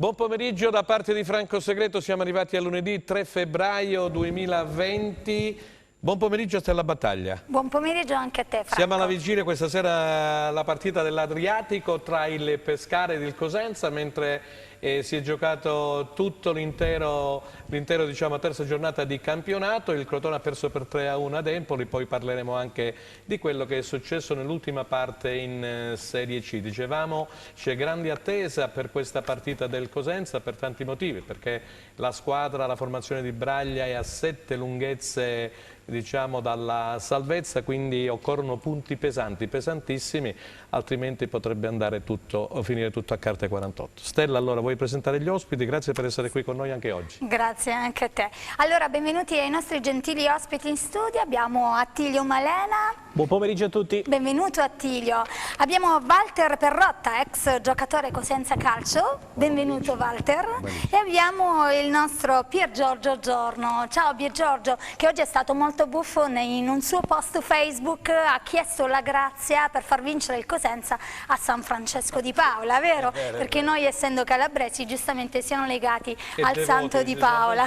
Buon pomeriggio da parte di Franco Segreto, siamo arrivati a lunedì 3 febbraio 2020. Buon pomeriggio a Stella Battaglia. Buon pomeriggio anche a te, Franco. Siamo alla vigilia questa sera la partita dell'Adriatico tra il Pescara ed il Cosenza, mentre si è giocato tutto l'intero diciamo, terza giornata di campionato. Il Crotone ha perso per 3-1 ad Empoli, poi parleremo anche di quello che è successo nell'ultima parte in Serie C. Dicevamo c'è grande attesa per questa partita del Cosenza per tanti motivi, perché la squadra, la formazione di Braglia è a 7 lunghezze diciamo dalla salvezza, quindi occorrono punti pesanti, pesantissimi, altrimenti potrebbe andare tutto, finire tutto a carte 48. Stella, allora vuoi presentare gli ospiti? Grazie per essere qui con noi anche oggi. Grazie anche a te. Allora, benvenuti ai nostri gentili ospiti in studio. Abbiamo Attilio Malena. Buon pomeriggio a tutti. Benvenuto Attilio. Abbiamo Walter Perrotta, ex giocatore Cosenza Calcio. Benvenuto Walter. E abbiamo il nostro Pier Giorgio Giorno. Ciao Pier Giorgio, che oggi è stato molto buffo in un suo post Facebook, ha chiesto la grazia per far vincere il Cosenza a San Francesco di Paola, vero? Perché noi essendo calabresi giustamente siamo legati al Santo di Paola.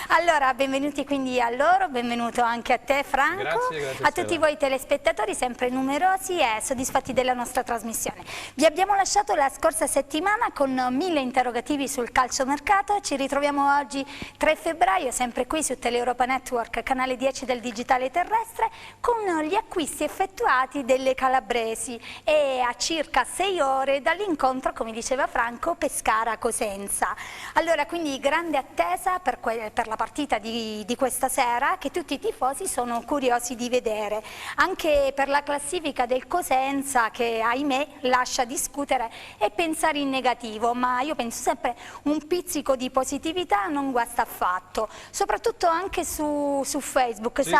Allora, benvenuti quindi a loro, benvenuto anche a te Franco, grazie a tutti voi telespettatori sempre numerosi e soddisfatti della nostra trasmissione. Vi abbiamo lasciato la scorsa settimana con 1000 interrogativi sul calciomercato, ci ritroviamo oggi 3 febbraio sempre qui su Teleeuropa Network, canale 10 del digitale terrestre, con gli acquisti effettuati delle calabresi e a circa 6 ore dall'incontro, come diceva Franco, Pescara-Cosenza. Allora, quindi grande attesa per la partita di questa sera, che tutti i tifosi sono curiosi di vedere, anche per la classifica del Cosenza che ahimè lascia discutere e pensare in negativo, ma io penso sempre un pizzico di positività non guasta affatto, soprattutto anche su Facebook. Sì,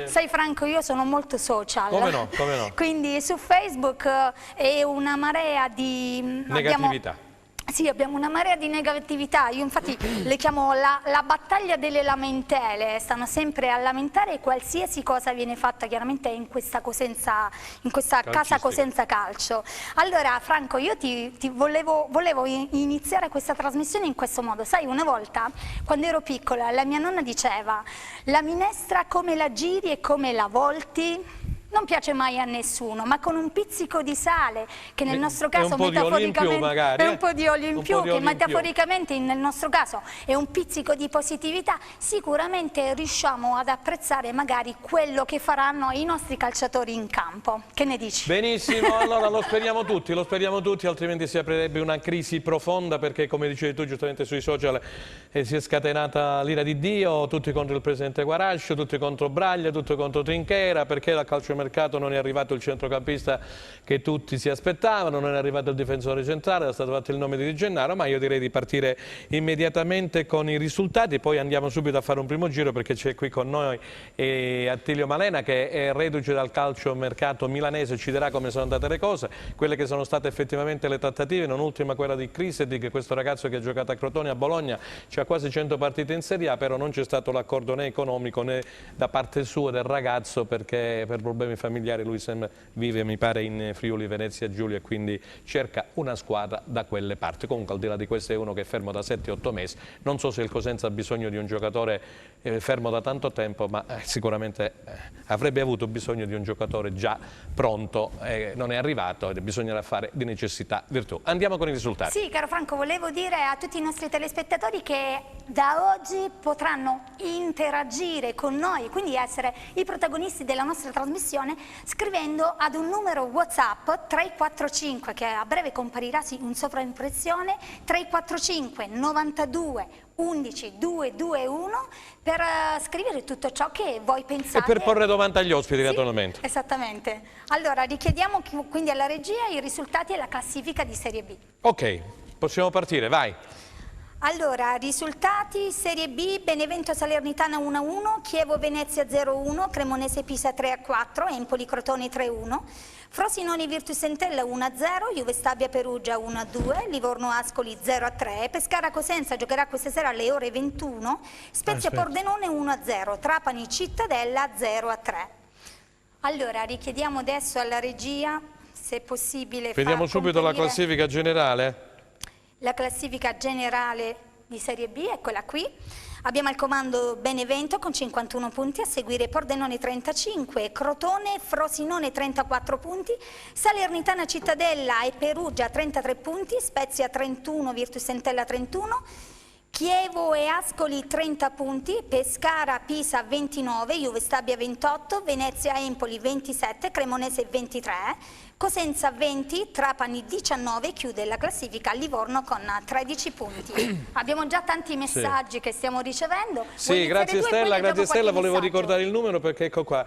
sai Franco, io sono molto social. Come no, come no. Quindi su Facebook è una marea di negatività. Sì, abbiamo una marea di negatività, io infatti le chiamo la battaglia delle lamentele, stanno sempre a lamentare qualsiasi cosa viene fatta chiaramente in questa casa Cosenza Calcio. Allora Franco, io volevo iniziare questa trasmissione in questo modo. Sai, una volta quando ero piccola la mia nonna diceva: la minestra come la giri e come la volti non piace mai a nessuno, ma con un pizzico di sale, che nel nostro caso metaforicamente è un po' di olio in più, che metaforicamente nel nostro caso è un pizzico di positività, sicuramente riusciamo ad apprezzare magari quello che faranno i nostri calciatori in campo. Che ne dici? Benissimo, allora lo speriamo tutti, altrimenti si aprirebbe una crisi profonda, perché come dicevi tu giustamente sui social si è scatenata l'ira di Dio, tutti contro il presidente Guarascio, tutti contro Braglia, tutti contro Trinchera, perché la calciomercato non è arrivato il centrocampista che tutti si aspettavano, non è arrivato il difensore centrale, è stato fatto il nome di Di Gennaro, ma io direi di partire immediatamente con i risultati, poi andiamo subito a fare un primo giro, perché c'è qui con noi Attilio Malena, che è reduce dal calciomercato milanese, ci dirà come sono andate le cose, quelle che sono state effettivamente le trattative, non ultima quella di Krisedic, questo ragazzo che ha giocato a Crotone, a Bologna, c'ha quasi 100 partite in Serie A, però non c'è stato l'accordo né economico né da parte sua del ragazzo, perché per problemi familiari lui vive, mi pare, in Friuli Venezia Giulia, e quindi cerca una squadra da quelle parti. Comunque, al di là di questo, è uno che è fermo da 7-8 mesi. Non so se il Cosenza ha bisogno di un giocatore fermo da tanto tempo, ma sicuramente avrebbe avuto bisogno di un giocatore già pronto, non è arrivato, ed bisognerà fare di necessità virtù. Andiamo con i risultati. Sì, caro Franco, volevo dire a tutti i nostri telespettatori che da oggi potranno interagire con noi, quindi essere i protagonisti della nostra trasmissione, scrivendo ad un numero WhatsApp 345, che a breve comparirà in sovraimpressione, 345 92 11 221, per scrivere tutto ciò che voi pensate. E per porre domande agli ospiti, sì, naturalmente. Esattamente. Allora, richiediamo quindi alla regia i risultati e la classifica di Serie B. Ok, possiamo partire, vai. Allora, risultati: Serie B, Benevento Salernitana 1-1, Chievo Venezia 0-1, Cremonese Pisa 3-4, Empoli Crotone 3-1, Frosinone Virtus Entella 1-0, Juve Stabia Perugia 1-2, Livorno Ascoli 0-3, Pescara Cosenza giocherà questa sera alle ore 21, Spezia Pordenone 1-0, Trapani Cittadella 0-3. Allora, richiediamo adesso alla regia, se è possibile, vediamo subito la classifica generale. La classifica generale di Serie B è quella qui. Abbiamo al comando Benevento con 51 punti, a seguire Pordenone 35, Crotone, Frosinone 34 punti, Salernitana Cittadella e Perugia 33 punti, Spezia 31, Virtus Entella 31, Chievo e Ascoli 30 punti, Pescara Pisa 29, Juve Stabia 28, Venezia Empoli 27, Cremonese 23, Cosenza 20, Trapani 19, chiude la classifica Livorno con 13 punti. Abbiamo già tanti messaggi che stiamo ricevendo. Sì, grazie Stella, volevo ricordare il numero perché ecco qua,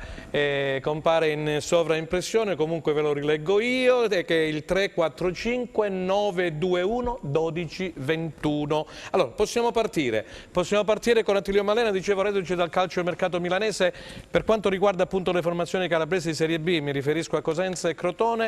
compare in sovraimpressione, comunque ve lo rileggo io, che è il 345 921 12 21. Allora, possiamo partire con Attilio Malena, dicevo reduce dal calciomercato milanese, per quanto riguarda appunto le formazioni calabresi di Serie B, mi riferisco a Cosenza e Crotone.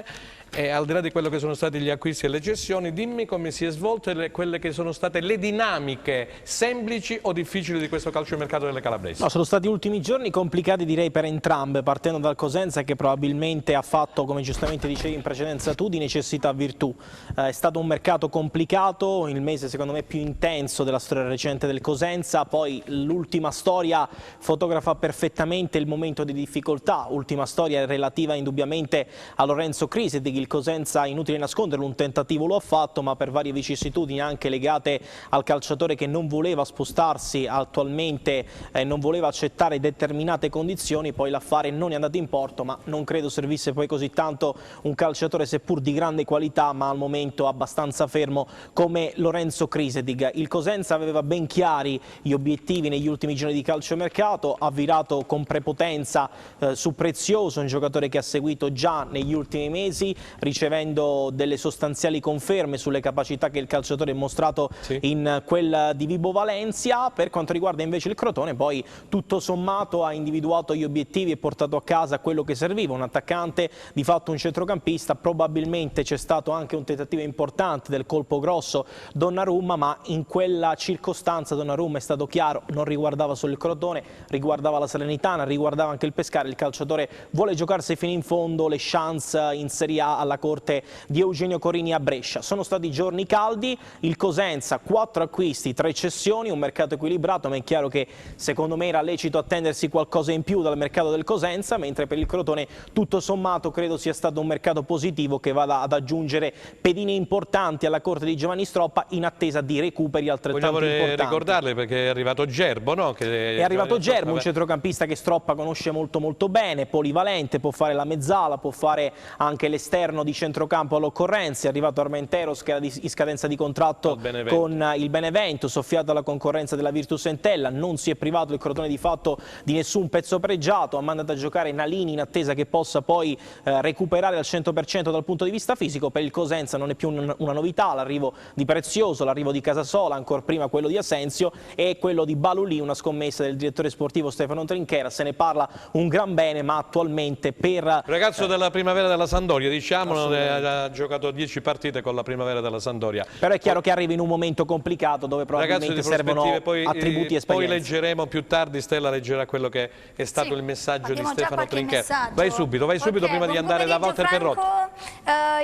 E al di là di quello che sono stati gli acquisti e le cessioni, dimmi come si è svolto quelle che sono state le dinamiche semplici o difficili di questo calciomercato delle calabresi. No, sono stati ultimi giorni complicati direi per entrambe, partendo dal Cosenza che probabilmente ha fatto, come giustamente dicevi in precedenza tu, di necessità virtù. È stato un mercato complicato, il mese secondo me più intenso della storia recente del Cosenza, poi l'ultima storia fotografa perfettamente il momento di difficoltà, ultima storia relativa indubbiamente a Lorenzo Crisetti. Il Cosenza, inutile nasconderlo, un tentativo lo ha fatto, ma per varie vicissitudini anche legate al calciatore che non voleva spostarsi attualmente, non voleva accettare determinate condizioni, poi l'affare non è andato in porto, ma non credo servisse poi così tanto un calciatore seppur di grande qualità ma al momento abbastanza fermo come Lorenzo Crisetti. Il Cosenza aveva ben chiari gli obiettivi negli ultimi giorni di calciomercato, ha virato con prepotenza su Prezioso, un giocatore che ha seguito già negli ultimi mesi, ricevendo delle sostanziali conferme sulle capacità che il calciatore ha mostrato in quel di Vibo Valencia. Per quanto riguarda invece il Crotone, poi tutto sommato ha individuato gli obiettivi e portato a casa quello che serviva, un attaccante, di fatto un centrocampista. Probabilmente c'è stato anche un tentativo importante del colpo grosso Donnarumma, ma in quella circostanza Donnarumma, è stato chiaro, non riguardava solo il Crotone, riguardava la Salernitana, riguardava anche il Pescara. Il calciatore vuole giocarsi fino in fondo le chance in Serie A alla corte di Eugenio Corini a Brescia. Sono stati giorni caldi, il Cosenza 4 acquisti, 3 cessioni, un mercato equilibrato, ma è chiaro che secondo me era lecito attendersi qualcosa in più dal mercato del Cosenza, mentre per il Crotone tutto sommato credo sia stato un mercato positivo che vada ad aggiungere pedine importanti alla corte di Giovanni Stroppa in attesa di recuperi altrettanto importanti. Ricordarle perché è arrivato Gerbo, no? È arrivato Gerbo, un centrocampista che Stroppa conosce molto bene, polivalente, può fare la mezzala, può fare anche l'esterno di centrocampo all'occorrenza. È arrivato Armenteros che era in scadenza di contratto con il Benevento, soffiato alla concorrenza della Virtus Entella, non si è privato il Crotone di fatto di nessun pezzo pregiato, ha mandato a giocare Nalini in attesa che possa poi recuperare al 100% dal punto di vista fisico. Per il Cosenza non è più una novità l'arrivo di Prezioso, l'arrivo di Casasola, ancora prima quello di Asensio e quello di Balulì, una scommessa del direttore sportivo Stefano Trinchera. Se ne parla un gran bene, ma attualmente per... Ragazzo della primavera della Sampdoria, diciamo, ha giocato 10 partite con la primavera della Sampdoria. Però è chiaro che arriva in un momento complicato dove probabilmente servono attributi e esperienze. Poi leggeremo più tardi, Stella leggerà quello che è stato il messaggio di Stefano Trinchera. Vai subito prima di andare da Walter Perrotti.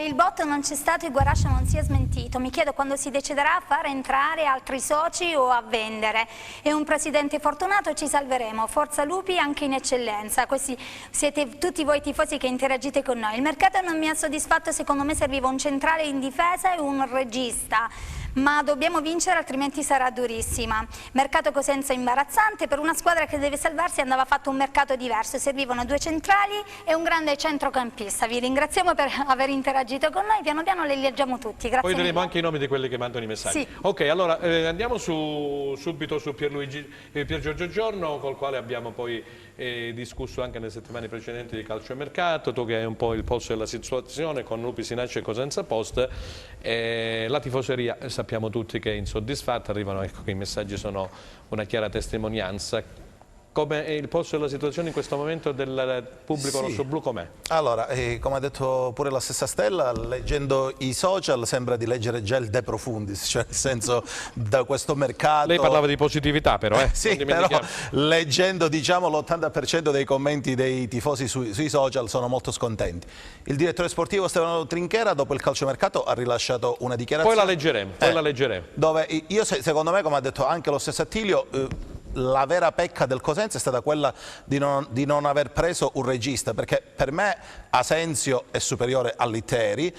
Il bot non c'è stato e Guarascia non si è smentito. Mi chiedo quando si deciderà a far entrare altri soci o a vendere. È un presidente fortunato, ci salveremo. Forza Lupi anche in eccellenza. Questi siete tutti voi tifosi che interagite con noi. Il mercato non mi ha soddisfatto, secondo me serviva un centrale in difesa e un regista. Ma dobbiamo vincere, altrimenti sarà durissima. Mercato Cosenza imbarazzante, per una squadra che deve salvarsi andava fatto un mercato diverso, servivano 2 centrali e un grande centrocampista. Vi ringraziamo per aver interagito con noi, piano piano li leggiamo tutti. Grazie. Poi diremo anche i nomi di quelli che mandano i messaggi. Sì. Ok, allora andiamo subito su Pier Giorgio Giorno, col quale abbiamo poi discusso anche nelle settimane precedenti di calciomercato. Tu che hai un po' il polso della situazione con Lupi Sinacci e Cosenza Post, la tifoseria sappiamo tutti che è insoddisfatta, arrivano, ecco, i messaggi sono una chiara testimonianza. come è il posto della situazione in questo momento del pubblico rossoblu com'è? Allora, come ha detto pure la stessa Stella, leggendo i social sembra di leggere già il De Profundis, cioè nel senso da questo mercato... Lei parlava di positività però, Sì, però leggendo diciamo l'80% dei commenti dei tifosi sui social sono molto scontenti. Il direttore sportivo Stefano Trinchera dopo il calciomercato ha rilasciato una dichiarazione... Poi la leggeremo. Dove secondo me, come ha detto anche lo stesso Attilio, la vera pecca del Cosenza è stata quella di non aver preso un regista, perché per me Asensio è superiore a Litteri,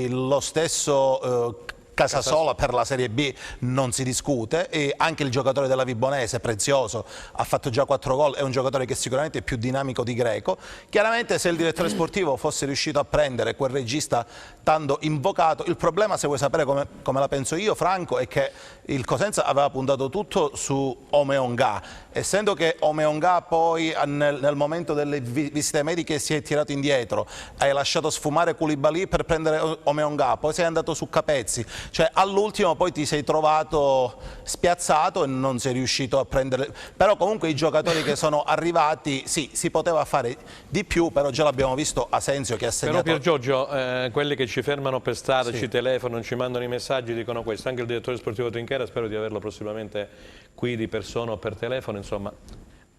lo stesso Casasola per la Serie B non si discute, e anche il giocatore della Vibonese, Prezioso, ha fatto già 4 gol, è un giocatore che sicuramente è più dinamico di Greco. Chiaramente se il direttore sportivo fosse riuscito a prendere quel regista tanto invocato, il problema, se vuoi sapere come la penso io, Franco, è che il Cosenza aveva puntato tutto su Omeonga, essendo che Omeonga poi nel momento delle visite mediche si è tirato indietro, hai lasciato sfumare Koulibaly per prendere Omeonga, poi sei andato su Capezzi, cioè all'ultimo poi ti sei trovato spiazzato e non sei riuscito a prendere, però comunque i giocatori che sono arrivati, sì, si poteva fare di più, però già l'abbiamo visto Asensio che ha segnato. Però Piergiorgio, quelli che ci fermano per strada, ci telefonano, ci mandano i messaggi, dicono questo, anche il direttore sportivo Trinchera, spero di averlo prossimamente qui di persona o per telefono, insomma,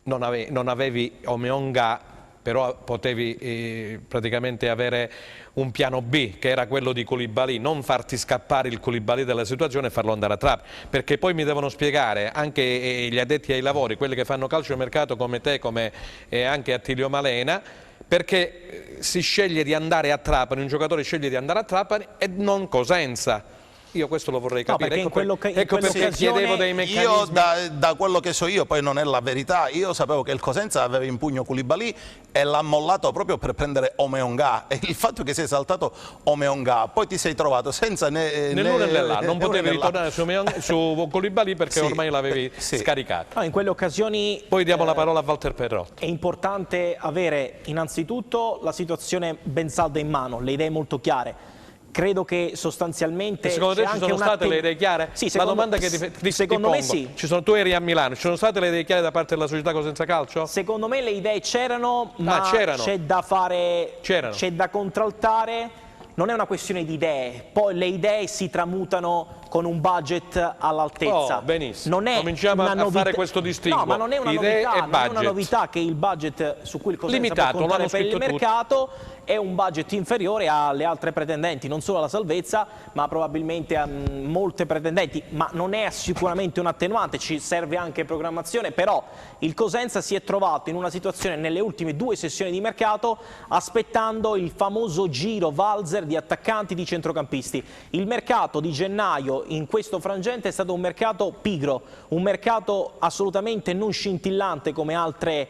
non avevi Omeonga, però potevi praticamente avere un piano B, che era quello di Koulibaly, non farti scappare il Koulibaly dalla situazione e farlo andare a trap, perché poi mi devono spiegare anche gli addetti ai lavori, quelli che fanno calciomercato come te, come anche Attilio Malena, perché si sceglie di andare a Trapani, un giocatore sceglie di andare a Trapani e non Cosenza. Io questo lo vorrei capire, no, ecco perché chiedevo dei meccanismi. Io da quello che so io, poi non è la verità, io sapevo che il Cosenza aveva in pugno Koulibaly e l'ha mollato proprio per prendere Omeonga, e il fatto che sei saltato Omeonga, poi ti sei trovato senza né l'uno né l'altro, non potevi ritornare su Koulibaly perché ormai l'avevi scaricato. No, in quelle occasioni poi diamo la parola a Walter Perrotta. È importante avere innanzitutto la situazione ben salda in mano, le idee molto chiare. Credo che sostanzialmente... Secondo te ci sono state le idee chiare? Sì, la domanda che ti pongo, me sì. Tu eri a Milano, ci sono state le idee chiare da parte della società Cosenza Calcio? Secondo me le idee c'erano, ma c'è da fare, c'è da contraltare. Non è una questione di idee, poi le idee si tramutano con un budget all'altezza. Oh, benissimo. Non è cominciamo a fare questo distinguo. No, ma non è una novità, non è una novità che il budget su cui il Cosenza può contare per il mercato è un budget inferiore alle altre pretendenti, non solo alla salvezza, ma probabilmente a molte pretendenti. Ma non è sicuramente un attenuante, ci serve anche programmazione, però il Cosenza si è trovato in una situazione nelle ultime 2 sessioni di mercato aspettando il famoso giro valzer di attaccanti, di centrocampisti. Il mercato di gennaio in questo frangente è stato un mercato pigro, un mercato assolutamente non scintillante come altre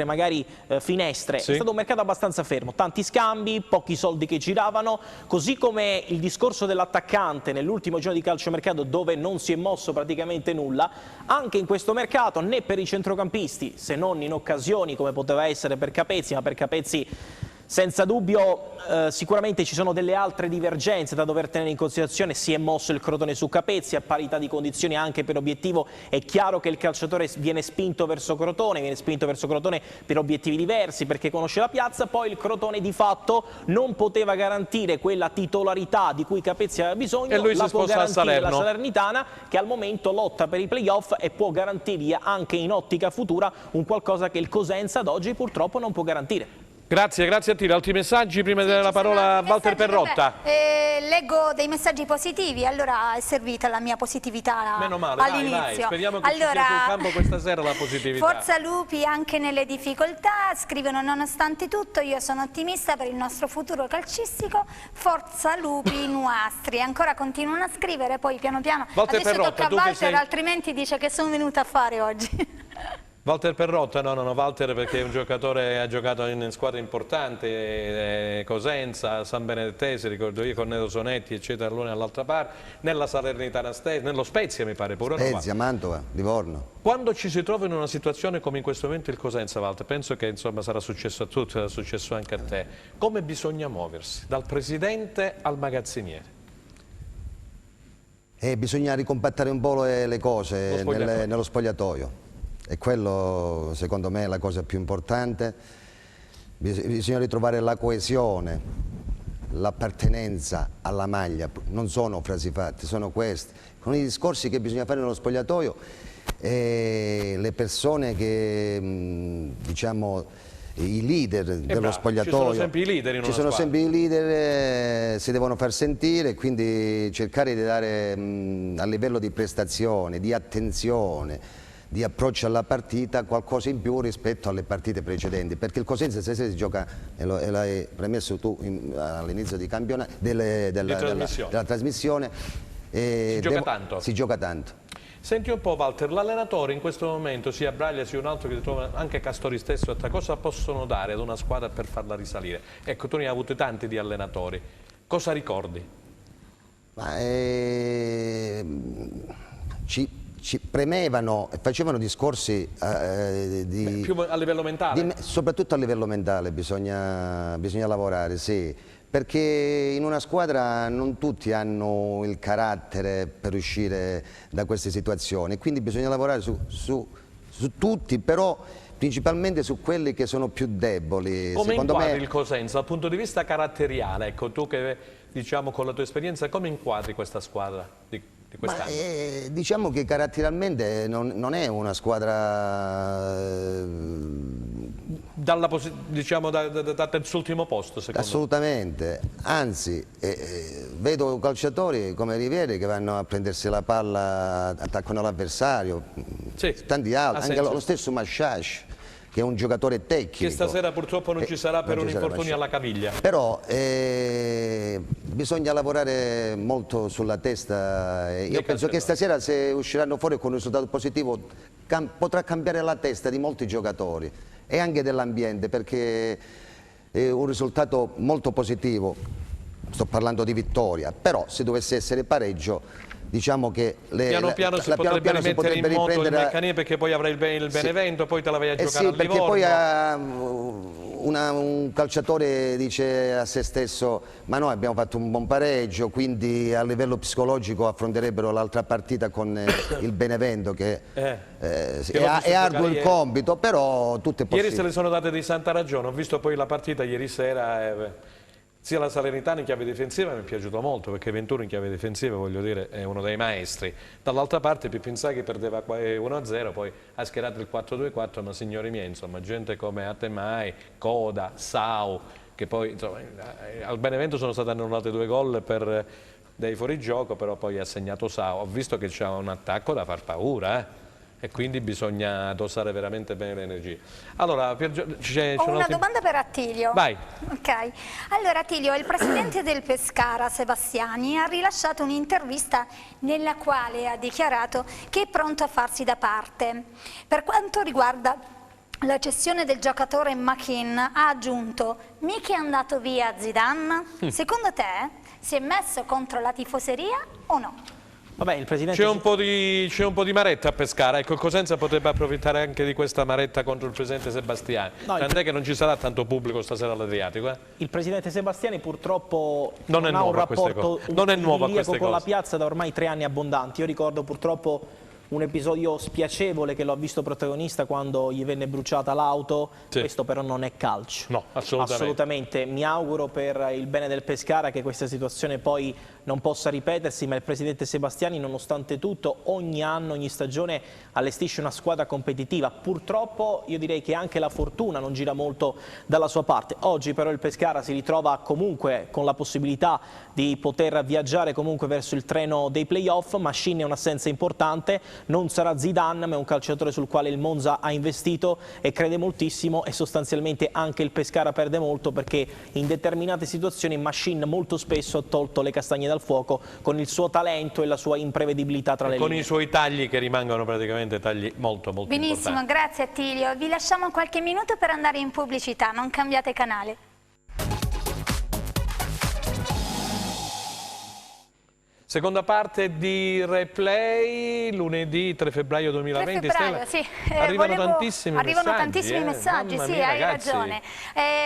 magari finestre. È stato un mercato abbastanza fermo, tanti scambi, pochi soldi che giravano, così come il discorso dell'attaccante nell'ultimo giorno di calciomercato dove non si è mosso praticamente nulla. Anche in questo mercato né per i centrocampisti, se non in occasioni come poteva essere per Capezzi, ma per Capezzi senza dubbio sicuramente ci sono delle altre divergenze da dover tenere in considerazione. Si è mosso il Crotone su Capezzi a parità di condizioni, anche per obiettivo è chiaro che il calciatore viene spinto verso Crotone per obiettivi diversi perché conosce la piazza. Poi il Crotone di fatto non poteva garantire quella titolarità di cui Capezzi aveva bisogno, e lui la si può sposta a garantire la Salerno. Salernitana, che al momento lotta per i playoff e può garantirgli anche in ottica futura un qualcosa che il Cosenza ad oggi purtroppo non può garantire. Grazie a te. Altri messaggi prima di dare la parola a Walter Perrotta? Leggo dei messaggi positivi, allora è servita la mia positività all'inizio. Vai. Speriamo che ci sia sul campo questa sera la positività. Forza Lupi anche nelle difficoltà, scrivono nonostante tutto io sono ottimista per il nostro futuro calcistico, Forza Lupi Nuastri. Ancora continuano a scrivere, poi piano piano Walter adesso Perrotta, tocca a Walter, altrimenti dice che sono venuta a fare oggi. Walter Perrotta, no, Walter perché è un giocatore, ha giocato in squadre importanti, Cosenza, San Benedettese, ricordo io, Corneto Sonetti, eccetera, l'una all'altra parte, nella Salernitana stessa, nello Spezia mi pare pure. Spezia, Mantova, Livorno. Quando ci si trova in una situazione come in questo momento il Cosenza, Walter, penso che insomma sarà successo a tutti, sarà successo anche a te, come bisogna muoversi, dal presidente al magazziniere? Bisogna ricompattare un po' le cose nello spogliatoio. E quello secondo me è la cosa più importante. Bisogna ritrovare la coesione, l'appartenenza alla maglia, non sono frasi fatte, sono queste. Con i discorsi che bisogna fare nello spogliatoio, le persone che, diciamo, i leader dello spogliatoio, ci sono sempre i leader in una squadra. sempre i leader, si devono far sentire, quindi cercare di dare a livello di prestazione, di attenzione, di approccio alla partita qualcosa in più rispetto alle partite precedenti, perché il Cosenza stasera si gioca, e l'hai premesso tu all'inizio di campionato, della trasmissione, si gioca tanto. Si gioca tanto. Senti un po' Walter, l'allenatore in questo momento, sia Braglia sia un altro che si trova, anche Castori stesso, cosa possono dare ad una squadra per farla risalire? Ecco, tu ne hai avuti tanti di allenatori, cosa ricordi? Ma, ci premevano e facevano discorsi più a livello mentale? Soprattutto a livello mentale bisogna lavorare, sì, perché in una squadra non tutti hanno il carattere per uscire da queste situazioni, quindi bisogna lavorare su tutti, però principalmente su quelli che sono più deboli. Come secondo me il Cosenza dal punto di vista caratteriale? Ecco, tu che diciamo con la tua esperienza, come inquadri questa squadra di quest'anno? Diciamo che caratterialmente non è una squadra diciamo da terzultimo posto, secondo me. Assolutamente, anzi vedo calciatori come Rivieri che vanno a prendersi la palla, attaccano l'avversario, sì, tanti altri, anche lo stesso Masciasci, che è un giocatore tecnico. Che stasera purtroppo non ci sarà per un infortunio alla caviglia. Però bisogna lavorare molto sulla testa. Io penso che stasera, se usciranno fuori con un risultato positivo, potrà cambiare la testa di molti giocatori e anche dell'ambiente, perché è un risultato molto positivo. Sto parlando di vittoria, però se dovesse essere pareggio, diciamo che piano piano si potrebbe rimettere in moto il meccanismo, perché poi avrai il Benevento, poi te la vai a giocare a Livorno. Perché poi un calciatore dice a se stesso: ma noi abbiamo fatto un buon pareggio, quindi a livello psicologico affronterebbero l'altra partita con il Benevento, che è arduo il compito, però tutto è possibile. Ieri se le sono date di santa ragione, ho visto poi la partita ieri sera. Sia la Salernitana in chiave difensiva mi è piaciuto molto, perché Venturo in chiave difensiva, voglio dire, è uno dei maestri. Dall'altra parte Pippinzaghi perdeva 1-0, poi ha schierato il 4-2-4, ma signori miei, insomma, gente come Atemai, Coda, Sau, che poi insomma, al Benevento sono state annullate 2 gol per dei fuorigioco, però poi ha segnato Sau. Ho visto che c'è un attacco da far paura, e quindi bisogna dosare veramente bene le energie. Allora, ho una domanda per Attilio. Vai. Ok. Allora Attilio, il presidente del Pescara, Sebastiani, ha rilasciato un'intervista nella quale ha dichiarato che è pronto a farsi da parte. Per quanto riguarda la cessione del giocatore Machin, ha aggiunto: mica è andato via Zidane? Secondo te si è messo contro la tifoseria o no? Vabbè, il presidente... C'è un po' di maretta a Pescara, ecco, il Cosenza potrebbe approfittare anche di questa maretta contro il presidente Sebastiani, tant'è che non ci sarà tanto pubblico stasera all'Adriatico. Il presidente Sebastiani purtroppo non ha un rapporto idilliaco con la piazza da ormai 3 anni abbondanti. Io ricordo purtroppo un episodio spiacevole che lo ha visto protagonista quando gli venne bruciata l'auto. Sì. Questo però non è calcio. No, assolutamente. Mi auguro per il bene del Pescara che questa situazione poi non possa ripetersi, ma il presidente Sebastiani, nonostante tutto, ogni anno, ogni stagione allestisce una squadra competitiva. Purtroppo io direi che anche la fortuna non gira molto dalla sua parte. Oggi però il Pescara si ritrova comunque con la possibilità di poter viaggiare comunque verso il treno dei playoff. Machin è un'assenza importante, non sarà Zidane, ma è un calciatore sul quale il Monza ha investito e crede moltissimo, e sostanzialmente anche il Pescara perde molto, perché in determinate situazioni Machin molto spesso ha tolto le castagne dal fuoco con il suo talento e la sua imprevedibilità tra le linee. Con i suoi tagli che rimangono praticamente tagli molto Benissimo, importanti. grazie Attilio. Vi lasciamo qualche minuto per andare in pubblicità, non cambiate canale. Seconda parte di Replay, lunedì 3 febbraio 2020. 3 febbraio, Stella, sì. arrivano tantissimi messaggi, Mamma sì, mia, hai ragazzi. ragione.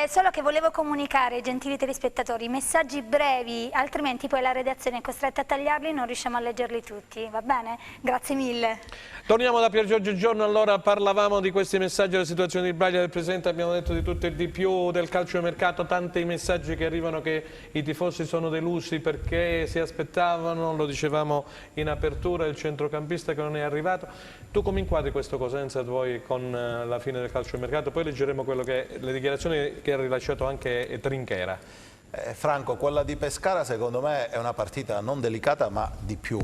Solo che volevo comunicare ai gentili telespettatori, messaggi brevi, altrimenti poi la redazione è costretta a tagliarli e non riusciamo a leggerli tutti, va bene? Grazie mille. Torniamo da Pier Giorgio Giorno, allora parlavamo di questi messaggi della situazione di Braglia del presente, abbiamo detto di tutto e di più, del calciomercato, tanti messaggi che arrivano che i tifosi sono delusi perché si aspettavano, lo dicevamo in apertura, il centrocampista che non è arrivato. Tu come inquadri questo Cosenza poi con la fine del calciomercato? Poi leggeremo quello le dichiarazioni che ha rilasciato anche Trinchera. Franco, quella di Pescara secondo me è una partita non delicata ma di più,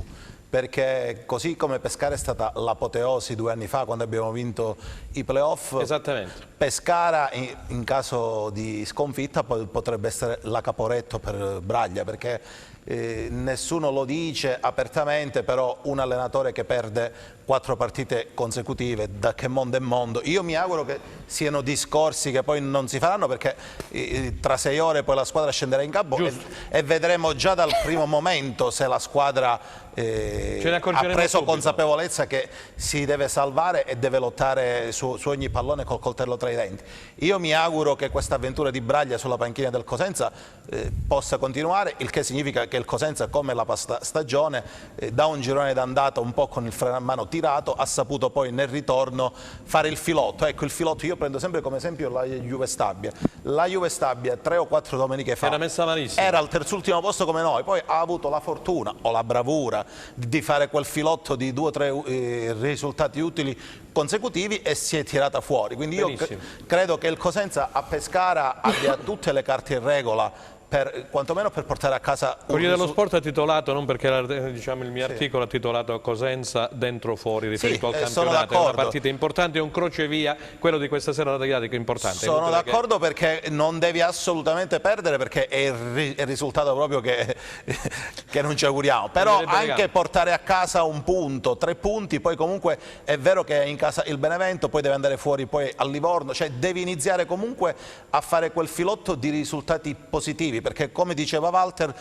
perché così come Pescara è stata l'apoteosi 2 anni fa quando abbiamo vinto i playoff, Esattamente. Pescara in caso di sconfitta potrebbe essere la Caporetto per Braglia, perché nessuno lo dice apertamente, però un allenatore che perde 4 partite consecutive, da che mondo è mondo. Io mi auguro che siano discorsi che poi non si faranno, perché tra 6 ore poi la squadra scenderà in campo e vedremo già dal primo momento se la squadra ha preso consapevolezza che si deve salvare e deve lottare su ogni pallone col coltello tra i denti. Io mi auguro che questa avventura di Braglia sulla panchina del Cosenza possa continuare, il che significa che il Cosenza, come la stagione, da un girone d'andata un po' con il freno a mano tirato, ha saputo poi nel ritorno fare il filotto. Ecco, il filotto io prendo sempre come esempio la Juve Stabia. La Juve Stabia 3 o 4 domeniche fa era messa malissimo, era al terzultimo posto come noi, poi ha avuto la fortuna o la bravura di fare quel filotto di 2 o 3 risultati utili consecutivi e si è tirata fuori. Quindi io credo che il Cosenza a Pescara abbia tutte le carte in regola, quantomeno per portare a casa un Corriere dello Sport ha titolato, non perché era, diciamo, il mio articolo, ha titolato Cosenza dentro o fuori, riferito al campionato. È una partita importante, è un crocevia, quello di questa sera che è importante. Sono d'accordo perché non devi assolutamente perdere, perché è il risultato proprio che non ci auguriamo, però anche portare a casa un punto, 3 punti, poi comunque è vero che è in casa il Benevento, poi deve andare fuori poi al Livorno, cioè devi iniziare comunque a fare quel filotto di risultati positivi, perché come diceva Walter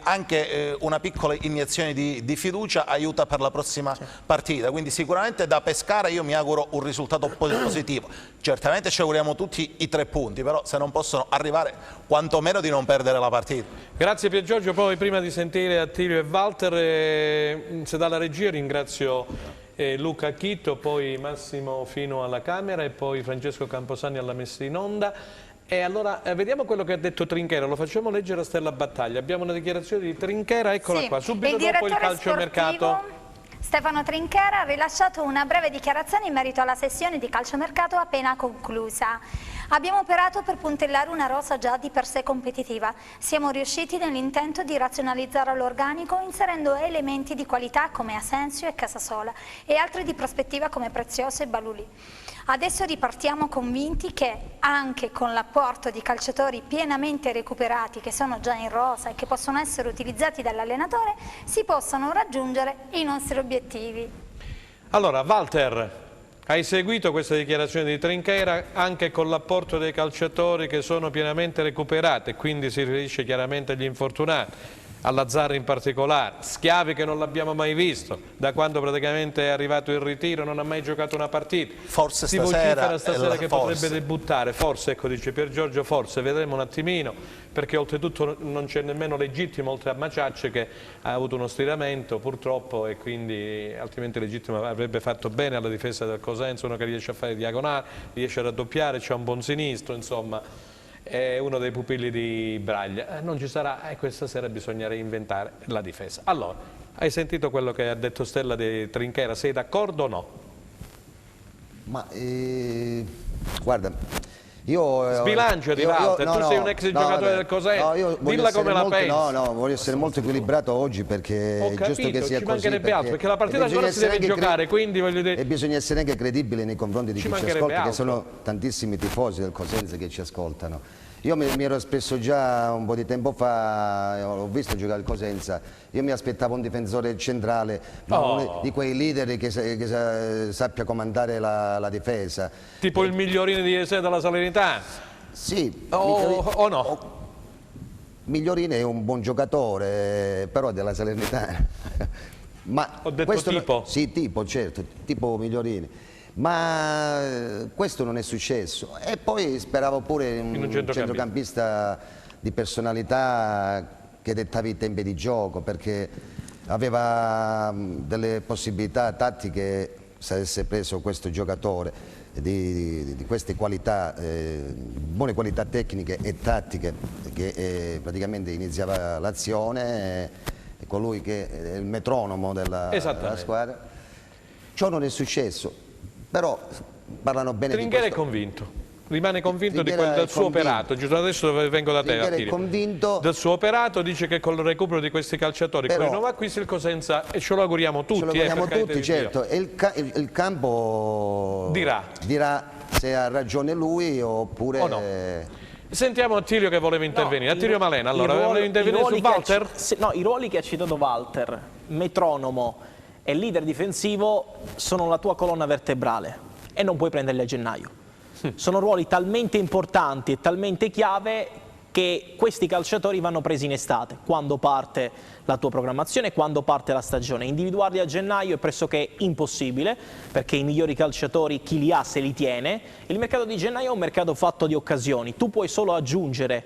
anche una piccola iniezione di fiducia aiuta per la prossima partita, quindi sicuramente da Pescara io mi auguro un risultato positivo. Certamente ci auguriamo tutti i 3 punti, però se non possono arrivare quantomeno di non perdere la partita. Grazie Pier Giorgio, poi prima di sentire Attilio e Walter, se dalla regia ringrazio Luca Chitto, poi Massimo Fino alla Camera e poi Francesco Camposanni alla messa in onda. E allora vediamo quello che ha detto Trinchera, lo facciamo leggere a Stella Battaglia. Abbiamo una dichiarazione di Trinchera, eccola qua, subito dopo il calciomercato. Stefano Trinchera ha rilasciato una breve dichiarazione in merito alla sessione di calciomercato appena conclusa. Abbiamo operato per puntellare una rosa già di per sé competitiva. Siamo riusciti nell'intento di razionalizzare l'organico inserendo elementi di qualità come Asensio e Casasola e altri di prospettiva come Prezioso e Balulì. Adesso ripartiamo convinti che anche con l'apporto di calciatori pienamente recuperati che sono già in rosa e che possono essere utilizzati dall'allenatore si possano raggiungere i nostri obiettivi. Allora, Walter, hai seguito questa dichiarazione di Trinchera anche con l'apporto dei calciatori che sono pienamente recuperati, quindi si riferisce chiaramente agli infortunati, alla Zarra in particolare, Schiavi che non l'abbiamo mai visto, da quando praticamente è arrivato il ritiro non ha mai giocato una partita. Forse si vocifera stasera che potrebbe debuttare, forse, ecco dice Pier Giorgio, forse, vedremo un attimino, perché oltretutto non c'è nemmeno Legittimo oltre a Maciacce che ha avuto uno stiramento purtroppo e quindi altrimenti Legittimo avrebbe fatto bene alla difesa del Cosenza, uno che riesce a fare diagonale, riesce a raddoppiare, c'è un buon sinistro, insomma è uno dei pupilli di Braglia. Non ci sarà e questa sera bisogna reinventare la difesa. Allora, hai sentito quello che ha detto Stella di Trinchera, sei d'accordo o no? Ma guarda, io sbilanciati Walter, tu sei un ex giocatore del Cosenza, dilla come la pensi. No, voglio essere molto equilibrato oggi perché è giusto che sia ci mancherebbe altro, perché la partita ancora si deve giocare, quindi voglio dire... E bisogna essere anche credibili nei confronti di chi ci ascolta, che sono tantissimi tifosi del Cosenza che ci ascoltano. Io mi ero espresso già un po' di tempo fa, ho visto giocare il Cosenza, io mi aspettavo un difensore centrale, uno di quei leader che sappia comandare la difesa. Tipo il Migliorini di Ese della Salernitana? Sì. O no? Migliorini è un buon giocatore, però è della Salernitana. Ma ho detto tipo? Sì, tipo, certo, tipo Migliorini. Ma questo non è successo. E poi speravo pure in un centrocampista di personalità che dettava i tempi di gioco, perché aveva delle possibilità tattiche se avesse preso questo giocatore di queste qualità, buone qualità tecniche e tattiche, che praticamente iniziava l'azione, colui che è il metronomo della squadra. Ciò non è successo, però parlano bene Trinchiere di questo. è convinto. Rimane convinto del suo operato, giusto adesso vengo da te, Attilio. Convinto del suo operato, dice che con il recupero di questi calciatori, con i nuovi acquisti il Cosenza, e ce lo auguriamo tutti. Ce lo auguriamo tutti, certo, e il campo dirà se ha ragione lui oppure o no. Sentiamo Attilio che voleva intervenire. Attilio Malena, allora, voleva intervenire su Walter? No, i ruoli che ha citato Walter, metronomo e leader difensivo, sono la tua colonna vertebrale e non puoi prenderli a gennaio. Sono ruoli talmente importanti e talmente chiave che questi calciatori vanno presi in estate, quando parte la tua programmazione, quando parte la stagione. Individuarli a gennaio è pressoché impossibile, perché i migliori calciatori chi li ha se li tiene. Il mercato di gennaio è un mercato fatto di occasioni, tu puoi solo aggiungere,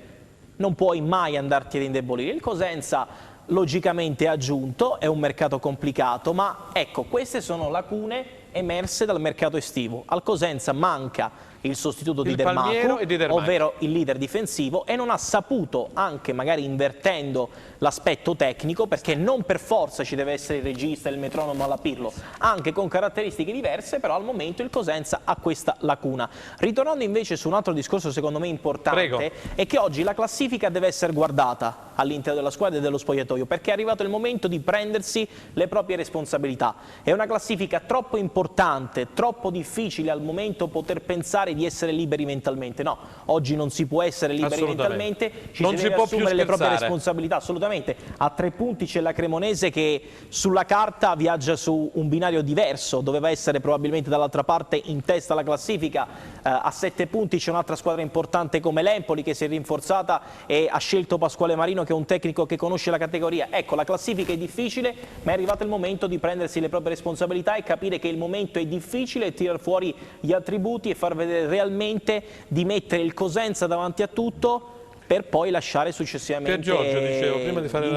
non puoi mai andarti ad indebolire. Il Cosenza logicamente ha aggiunto, è un mercato complicato, ma ecco, queste sono lacune emerse dal mercato estivo. Al Cosenza manca il sostituto di Dermaco, ovvero il leader difensivo, e non ha saputo, anche magari invertendo l'aspetto tecnico, perché non per forza ci deve essere il regista, il metronomo alla Pirlo, anche con caratteristiche diverse, però al momento il Cosenza ha questa lacuna. Ritornando invece su un altro discorso secondo me importante, è che oggi la classifica deve essere guardata all'interno della squadra e dello spogliatoio, perché è arrivato il momento di prendersi le proprie responsabilità. È una classifica troppo importante, troppo difficile al momento poter pensare di essere liberi mentalmente. No, oggi non si può essere liberi mentalmente, ci si deve assumere le proprie responsabilità, assolutamente. A 3 punti c'è la Cremonese che sulla carta viaggia su un binario diverso, doveva essere probabilmente dall'altra parte in testa alla classifica. A 7 punti c'è un'altra squadra importante come l'Empoli, che si è rinforzata e ha scelto Pasquale Marino, che è un tecnico che conosce la categoria. Ecco, la classifica è difficile, ma è arrivato il momento di prendersi le proprie responsabilità e capire che il momento è difficile e tirar fuori gli attributi e far vedere realmente di mettere il Cosenza davanti a tutto, per poi lasciare successivamente Giorgio, dicevo, prima di fare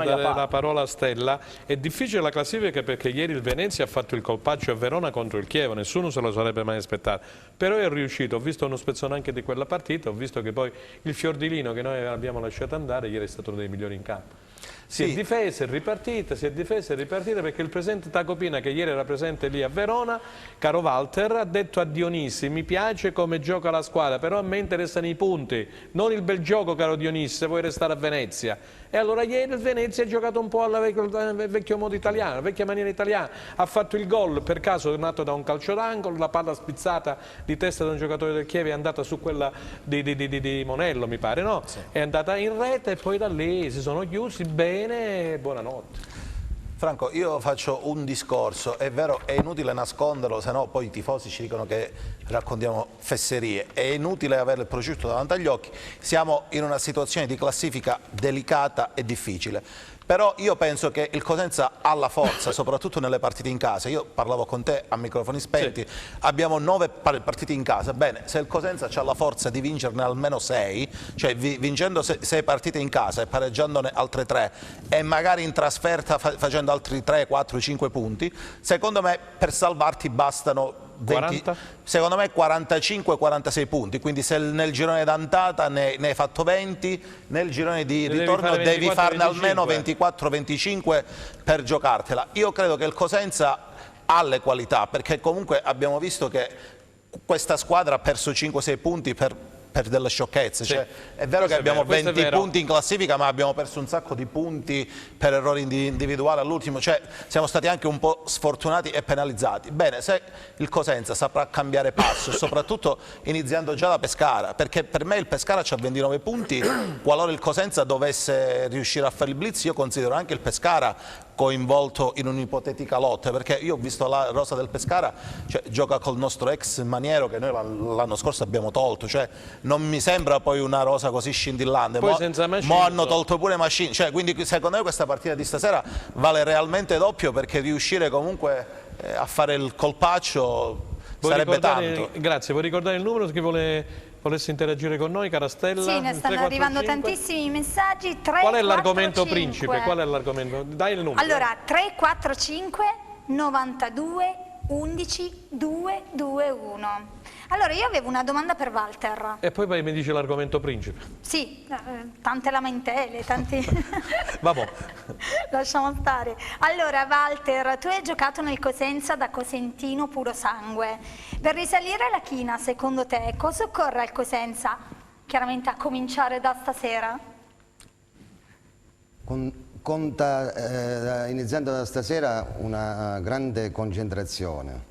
la parola a Stella, è difficile la classifica perché ieri il Venezia ha fatto il colpaccio a Verona contro il Chievo, nessuno se lo sarebbe mai aspettato, però è riuscito. Ho visto uno spezzone anche di quella partita, ho visto che poi il Fiordilino che noi abbiamo lasciato andare ieri è stato uno dei migliori in campo. Si è difesa, è ripartita, perché il presidente Tacopina, che ieri era presente lì a Verona, caro Walter, ha detto a Dionisi: mi piace come gioca la squadra, però a me interessano i punti, non il bel gioco, caro Dionisi, se vuoi restare a Venezia. E allora ieri il Venezia ha giocato un po' al vecchio modo italiano, alla vecchia maniera italiana, ha fatto il gol, per caso è nato da un calcio d'angolo, la palla spizzata di testa da un giocatore del Chievo è andata su quella di Monello, mi pare, no? Sì. È andata in rete e poi da lì si sono chiusi bene, buonanotte. Franco, io faccio un discorso, è vero, è inutile nasconderlo, se no poi i tifosi ci dicono che raccontiamo fesserie, è inutile avere il prosciutto davanti agli occhi, siamo in una situazione di classifica delicata e difficile. Però io penso che il Cosenza ha la forza, soprattutto nelle partite in casa. Io parlavo con te a microfoni spenti, abbiamo 9 partite in casa. Bene, se il Cosenza ha la forza di vincerne almeno 6, cioè vincendo 6 partite in casa e pareggiandone altre 3 e magari in trasferta facendo altri 3, 4, 5 punti, secondo me per salvarti bastano 20, secondo me 45-46 punti, quindi se nel girone d'andata ne hai fatto 20, nel girone di ritorno devi farne almeno 24-25 per giocartela. Io credo che il Cosenza ha le qualità, perché comunque abbiamo visto che questa squadra ha perso 5-6 punti per delle sciocchezze, cioè, è vero che abbiamo 20 punti in classifica, ma abbiamo perso un sacco di punti per errori individuali all'ultimo, cioè siamo stati anche un po' sfortunati e penalizzati. Bene, se il Cosenza saprà cambiare passo, soprattutto iniziando già da Pescara, perché per me il Pescara ha 29 punti, qualora il Cosenza dovesse riuscire a fare il blitz, io considero anche il Pescara coinvolto in un'ipotetica lotta, perché io ho visto la rosa del Pescara, cioè, gioca col nostro ex Maniero che noi l'anno scorso abbiamo tolto, cioè, non mi sembra poi una rosa così scintillante. Poi senza Machine, mo hanno tolto pure Machine, cioè, quindi secondo me questa partita di stasera vale realmente doppio, perché riuscire comunque a fare il colpaccio sarebbe tanto. Grazie, vuoi ricordare il numero chi volesse interagire con noi, Carastella? Sì, ne stanno 3, 4, arrivando 5. tantissimi messaggi. 3, Qual è 4, l'argomento 5. principe? Qual è l'argomento? Dai il numero. Allora, 345 92 11 221. Allora, io avevo una domanda per Walter. E poi mi dice l'argomento principe. Sì, tante lamentele, tanti... Vabbè. Lasciamo stare. Allora, Walter, tu hai giocato nel Cosenza da cosentino puro sangue. Per risalire la china, secondo te, cosa occorre al Cosenza? Chiaramente a cominciare da stasera? Conta, iniziando da stasera, una grande concentrazione.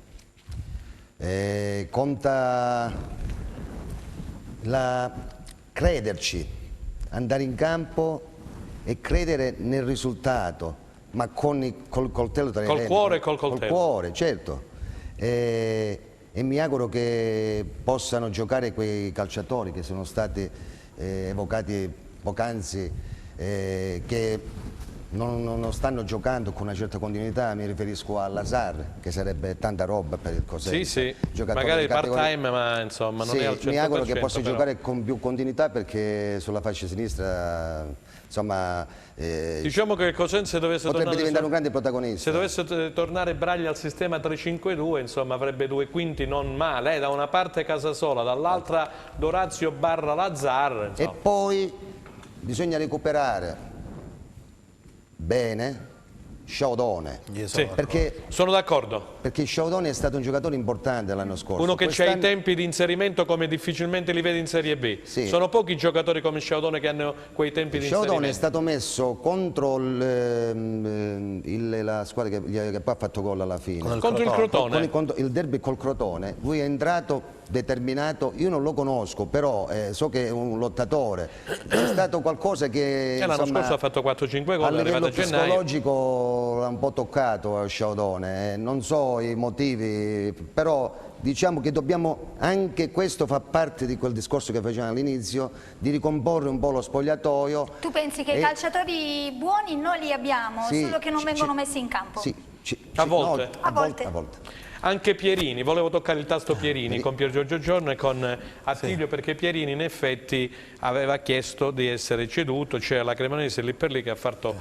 Conta crederci, andare in campo e credere nel risultato, ma col coltello tra le denti. Col cuore e col coltello. Col cuore, certo. E mi auguro che possano giocare quei calciatori che sono stati evocati poc'anzi, che non stanno giocando con una certa continuità. Mi riferisco a Lazar, che sarebbe tanta roba per il Cosenza. Sì, magari part-time, ma insomma non è al 100%. Mi auguro che possa però giocare con più continuità, perché sulla fascia sinistra, insomma, diciamo che il Cosenza potrebbe diventare un grande protagonista. Se dovesse tornare Braglia al sistema 3-5-2, insomma avrebbe due quinti non male, da una parte Casasola, dall'altra Dorazio barra Lazar. E poi bisogna recuperare bene Sciaudone, Sì, perché sono d'accordo. Perché Sciaudone è stato un giocatore importante l'anno scorso. Uno che c'ha i tempi di inserimento come difficilmente li vede in Serie B. Sì. Sono pochi giocatori come Sciaudone che hanno quei tempi di inserimento. Sciaudone è stato messo contro la squadra che poi ha fatto gol alla fine. Contro il Crotone. Contro il derby col Crotone. Lui è entrato determinato, io non lo conosco, però so che è un lottatore. È stato qualcosa che l'anno scorso ha fatto 4-5 gol, a è arrivato livello a gennaio. psicologico l'ha un po' toccato a Sciaudone, non so i motivi, però diciamo che dobbiamo, anche questo fa parte di quel discorso che facevamo all'inizio, di ricomporre un po' lo spogliatoio. Tu pensi che i calciatori buoni noi li abbiamo, sì, solo che non vengono messi in campo? Sì, a volte. A volte. Anche Pierini, volevo toccare il tasto Pierini con Pier Giorgio Giorno e con Attilio, perché Pierini in effetti aveva chiesto di essere ceduto, c'è la Cremonese lì per lì che ha fatto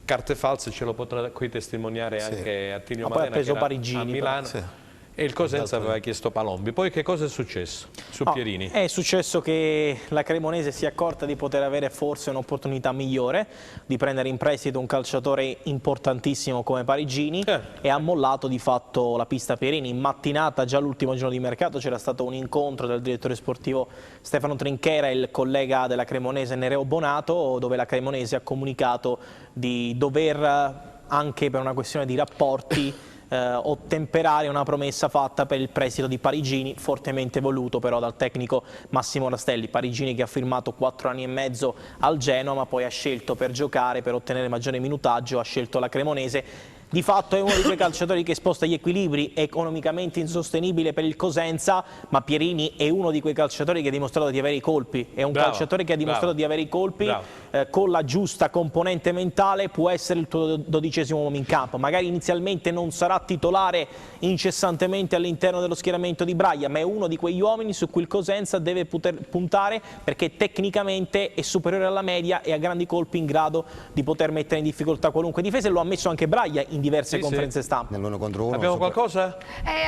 carte false, ce lo potrà qui testimoniare anche Attilio poi ha Malena, preso che era Parigini, a Milano. E il Cosenza aveva chiesto Palombi. Poi che cosa è successo su Pierini? È successo che la Cremonese si è accorta di poter avere forse un'opportunità migliore, di prendere in prestito un calciatore importantissimo come Parigini e ha mollato di fatto la pista Pierini. In mattinata, già l'ultimo giorno di mercato, c'era stato un incontro del direttore sportivo Stefano Trinchera e il collega della Cremonese Nereo Bonato, dove la Cremonese ha comunicato di dover, anche per una questione di rapporti, ottemperare una promessa fatta per il prestito di Parigini, fortemente voluto però dal tecnico Massimo Rastelli. Parigini che ha firmato 4 anni e mezzo al Genoa, ma poi ha scelto, per giocare, per ottenere maggiore minutaggio, ha scelto la Cremonese. Di fatto è uno di quei calciatori che sposta gli equilibri, economicamente insostenibile per il Cosenza, ma Pierini è uno di quei calciatori che ha dimostrato di avere i colpi, è un calciatore che ha dimostrato di avere i colpi, con la giusta componente mentale può essere il tuo 12° uomo in campo. Magari inizialmente non sarà titolare incessantemente all'interno dello schieramento di Braglia, ma è uno di quegli uomini su cui il Cosenza deve poter puntare, perché tecnicamente è superiore alla media e ha grandi colpi, in grado di poter mettere in difficoltà qualunque difesa, e lo ha messo anche Braglia in diverse conferenze stampa. Nell'uno contro uno. Abbiamo qualcosa?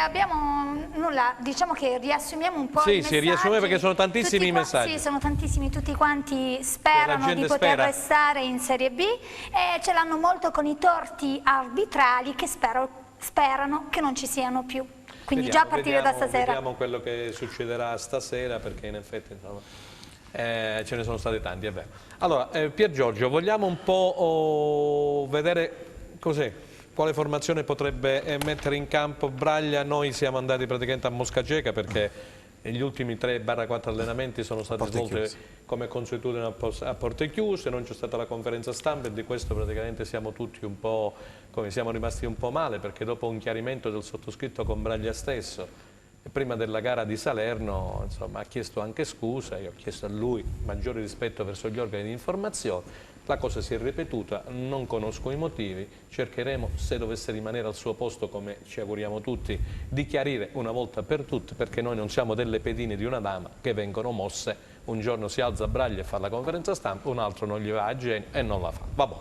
Abbiamo nulla, diciamo che riassumiamo un po' i messaggi. Sì, riassumiamo perché sono tantissimi i messaggi. Sì, sono tantissimi, tutti quanti sperano di poter restare in Serie B e ce l'hanno molto con i torti arbitrali che sperano che non ci siano più. Quindi già a partire da stasera. Vediamo quello che succederà stasera, perché in effetti insomma, ce ne sono stati tanti, è vero. Allora, Pier Giorgio, vogliamo un po' vedere quale formazione potrebbe mettere in campo Braglia. Noi siamo andati praticamente a Mosca Geca perché Gli ultimi 3-4 allenamenti sono stati svolti come consuetudine a porte chiuse, non c'è stata la conferenza stampa e di questo praticamente siamo tutti un po', siamo rimasti un po' male, perché dopo un chiarimento del sottoscritto con Braglia stesso, prima della gara di Salerno, insomma, ha chiesto anche scusa, io ho chiesto a lui maggiore rispetto verso gli organi di informazione. La cosa si è ripetuta, non conosco i motivi, cercheremo, se dovesse rimanere al suo posto, come ci auguriamo tutti, di chiarire una volta per tutte, perché noi non siamo delle pedine di una dama che vengono mosse. Un giorno si alza Braglia e fa la conferenza stampa, un altro non gli va a genio e non la fa. Vabbè.